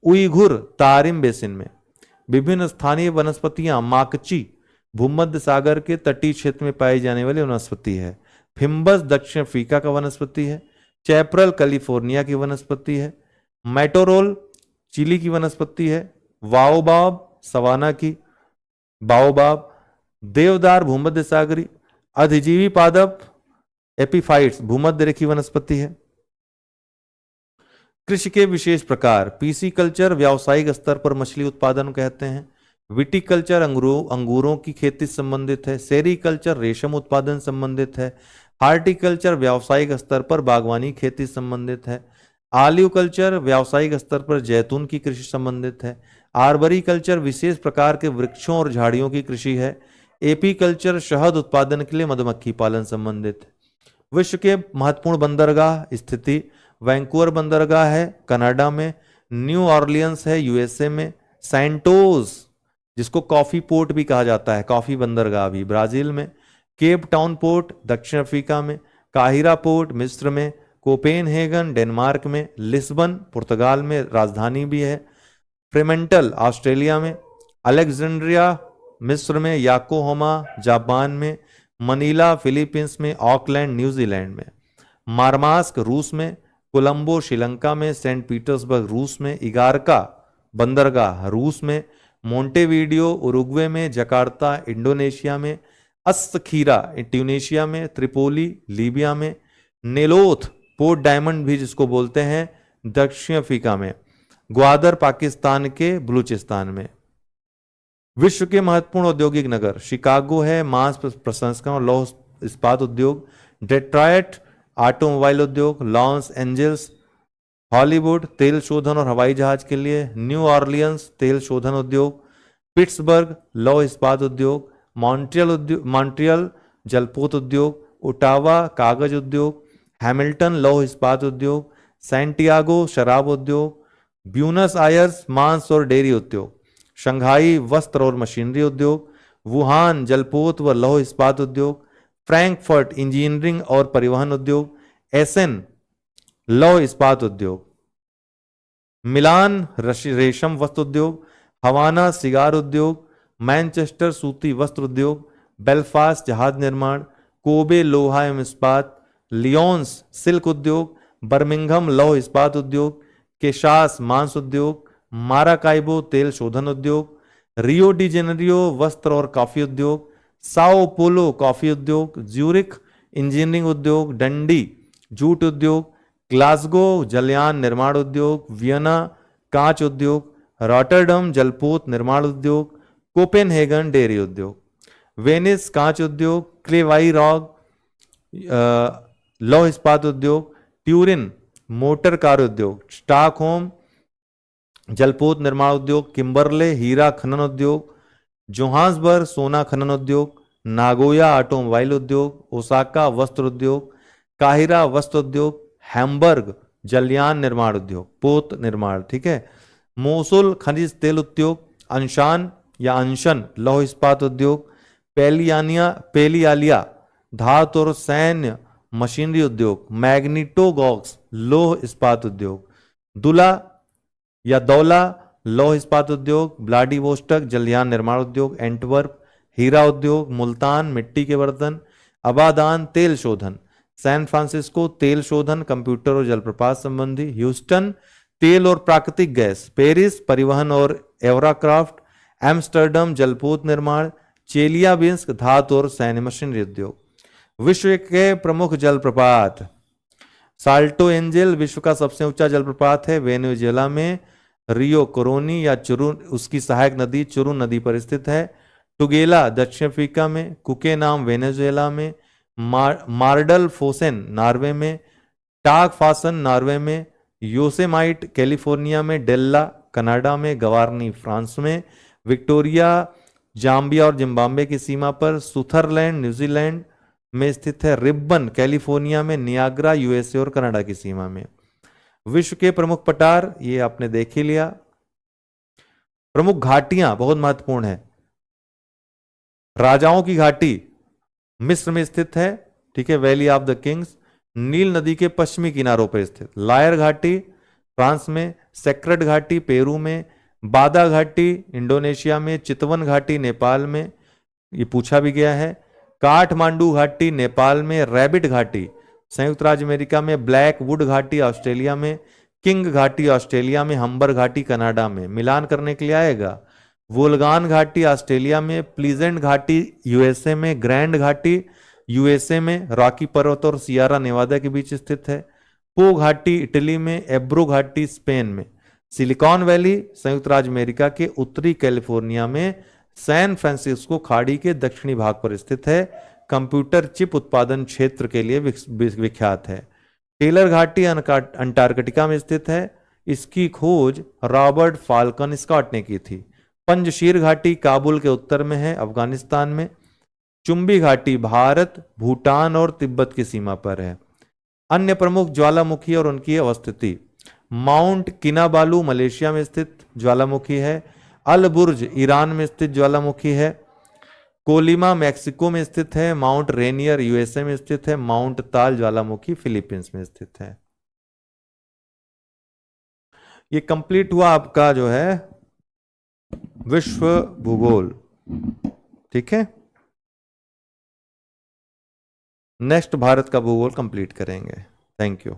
उइघुर तारिम बेसिन में। विभिन्न स्थानीय वनस्पतियां माकची भूमध्य सागर के तटीय क्षेत्र में पाई जाने वाली वनस्पति है, फिम्बस दक्षिण अफ्रीका का वनस्पति है, चैप्रल कैलिफोर्निया की वनस्पति है, मैटोरोल चिली की वनस्पति है, वाओबाब सवाना की, बाओबाब, देवदार भूमध्य सागरी, अधिजीवी पादप एपिफाइट्स भूमध्य रेखी वनस्पति है। कृषि के विशेष प्रकार, पीसी कल्चर व्यावसायिक स्तर पर मछली उत्पादन कहते हैं, विटिकल्चर अंगूरों की खेती संबंधित है, सेरीकल्चर रेशम उत्पादन संबंधित है, हार्टिकल्चर व्यावसायिक स्तर पर बागवानी खेती संबंधित है, ऑलिव कल्चर व्यावसायिक स्तर पर जैतून की कृषि संबंधित है। आर्बरी कल्चर विशेष प्रकार के वृक्षों और झाड़ियों की कृषि है। एपी कल्चर शहद उत्पादन के लिए मधुमक्खी पालन संबंधित है। विश्व के महत्वपूर्ण बंदरगाह स्थिति, वैंकूवर बंदरगाह है कनाडा में, न्यू ऑर्लियंस है यूएसए में, सैंटोस जिसको कॉफी पोर्ट भी कहा जाता है, कॉफी बंदरगाह भी ब्राजील में, केप टाउन पोर्ट दक्षिण अफ्रीका में, काहिरा पोर्ट मिस्र में, कोपेनहेगन डेनमार्क में, लिस्बन पुर्तगाल में राजधानी भी है, फ्रेमेंटल ऑस्ट्रेलिया में, अलेक्जेंड्रिया मिस्र में, याकोहामा जापान में, मनीला फिलीपींस में, ऑकलैंड न्यूजीलैंड में, मारमास्क रूस में, कोलंबो श्रीलंका में, सेंट पीटर्सबर्ग रूस में, इगारका बंदरगाह रूस में, मोंटेवीडियो उरुग्वे में, जकार्ता इंडोनेशिया में, अस्सखीरा ट्यूनीशिया में, त्रिपोली लीबिया में, नेलोथ पोर्ट डायमंड भी जिसको बोलते हैं दक्षिण अफ्रीका में, ग्वादर पाकिस्तान के बलूचिस्तान में। विश्व के महत्वपूर्ण औद्योगिक नगर शिकागो है, मांस प्रसंस्करण और लौह इस्पात उद्योग, डेट्रॉयट ऑटोमोबाइल उद्योग, लॉस एंजल्स हॉलीवुड तेल शोधन और हवाई जहाज के लिए, न्यू ऑर्लियंस तेल शोधन उद्योग, पिट्सबर्ग लौह इस्पात उद्योग, मॉन्ट्रियल जलपोत उद्योग, ओटावा कागज उद्योग, हैमिल्टन लौह इस्पात उद्योग, सैंटियागो शराब उद्योग, ब्यूनस आयर्स मांस और डेयरी उद्योग, शंघाई वस्त्र और मशीनरी उद्योग, वुहान जलपोत व लौह इस्पात उद्योग, फ्रैंकफर्ट इंजीनियरिंग और परिवहन उद्योग, एसेन लौह इस्पात उद्योग, मिलान रेशम वस्त्र उद्योग, हवाना सिगार उद्योग, मैनचेस्टर सूती वस्त्र उद्योग, बेलफास्ट जहाज निर्माण, कोबे लोहा एवं इस्पात, लियोन्स सिल्क उद्योग, बर्मिंघम लौह इस्पात उद्योग, केशास मांस उद्योग, माराकाइबो तेल शोधन उद्योग, रियो डी जेनेरियो वस्त्र और कॉफी उद्योग, साओ पोलो कॉफी उद्योग, ज्यूरिख इंजीनियरिंग उद्योग, डंडी जूट उद्योग, ग्लासगो जलयान निर्माण उद्योग, वियना कांच उद्योग, रॉटरडम जलपोत निर्माण उद्योग, कोपेनहेगन डेयरी उद्योग, वेनिस कांच उद्योग, क्लेवाई रॉग लौह इस्पात उद्योग, ट्यूरिन मोटर कार उद्योग, स्टॉकहोम जलपोत निर्माण उद्योग, किम्बरले हीरा खनन उद्योग, जोहान्सबर्ग सोना खनन उद्योग, नागोया ऑटोमोबाइल उद्योग, ओसाका वस्त्र उद्योग, काहिरा वस्त्र उद्योग, हैम्बर्ग जलयान निर्माण उद्योग पोत निर्माण, ठीक है, मोसुल खनिज तेल उद्योग, अंशान या अंशन लौह इस्पात उद्योग, पेलियालिया धातु और सैन्य मशीनरी उद्योग, मैग्नीटोगॉक्स लौह इस्पात उद्योग, दुला या दौला लौह इस्पात उद्योग, व्लादिवोस्टोक जलयान निर्माण उद्योग, एंटवर्प हीरा उद्योग, मुल्तान मिट्टी के बर्तन, अबादान तेल शोधन, सैन फ्रांसिस्को तेल शोधन कंप्यूटर और जलप्रपात संबंधी, ह्यूस्टन तेल और प्राकृतिक गैस, पेरिस परिवहन और एवराक्राफ्ट, एम्स्टर्डम जलपोत निर्माण, चेलियाबिंस्क धातु और सैन्य मशीनरी उद्योग। विश्व के प्रमुख जलप्रपात, साल्टो एंजल विश्व का सबसे ऊंचा जलप्रपात है, वेनेजुएला में, रियो कोरोनी या चुरुन उसकी सहायक नदी चुरुन नदी पर स्थित है, टुगेला दक्षिण अफ्रीका में, कुकेनाम वेनेजुएला में, मार्डल फोसेन नॉर्वे में, टाक फासन नॉर्वे में, योसेमाइट कैलिफोर्निया में, डेल्ला कनाडा में, गवारनी फ्रांस में, विक्टोरिया जाम्बिया और जिम्बाब्वे की सीमा पर, सुथरलैंड न्यूजीलैंड में स्थित है, रिब्बन कैलिफोर्निया में, नियाग्रा यूएसए और कनाडा की सीमा में। विश्व के प्रमुख पठार ये आपने देख ही लिया। प्रमुख घाटियां बहुत महत्वपूर्ण है, राजाओं की घाटी मिस्र में स्थित है, ठीक है, वैली ऑफ द किंग्स, नील नदी के पश्चिमी किनारों पर स्थित, लायर घाटी फ्रांस में, सेक्रेड घाटी पेरू में, बादा घाटी इंडोनेशिया में, चितवन घाटी नेपाल में, ये पूछा भी गया है, काठमांडू घाटी नेपाल में, रैबिट घाटी संयुक्त राज्य अमेरिका में, ब्लैक वुड घाटी ऑस्ट्रेलिया में, किंग घाटी ऑस्ट्रेलिया में, हम्बर घाटी कनाडा में, मिलान करने के लिए आएगा, वोल्गान घाटी ऑस्ट्रेलिया में, प्लीजेंट घाटी यूएसए में, ग्रैंड घाटी यूएसए में, रॉकी पर्वत और सियारा नेवादा के बीच स्थित है, पो घाटी इटली में, एब्रो घाटी स्पेन में, सिलिकॉन वैली संयुक्त राज्य अमेरिका के उत्तरी कैलिफोर्निया में, सैन फ्रांसिस्को खाड़ी के दक्षिणी भाग पर स्थित है, कंप्यूटर चिप उत्पादन क्षेत्र के लिए विख्यात है, टेलर घाटी अंटार्कटिका में स्थित है। इसकी खोज रॉबर्ट फाल्कन स्कॉट ने की थी। पंजशीर घाटी काबुल के उत्तर में है, अफगानिस्तान में। चुंबी घाटी भारत, भूटान और तिब्बत की सीमा पर है। अन्य प्रमुख ज्वालामुखी और उनकी अवस्थिति। माउंट किनाबालू मलेशिया में स्थित ज्वालामुखी है। अल बुर्ज ईरान में स्थित ज्वालामुखी है। कोलिमा मैक्सिको में स्थित है। माउंट रेनियर यूएसए में स्थित है। माउंट ताल ज्वालामुखी फिलीपींस में स्थित है। ये कंप्लीट हुआ आपका जो है विश्व भूगोल। ठीक है, नेक्स्ट भारत का भूगोल कंप्लीट करेंगे। Thank you.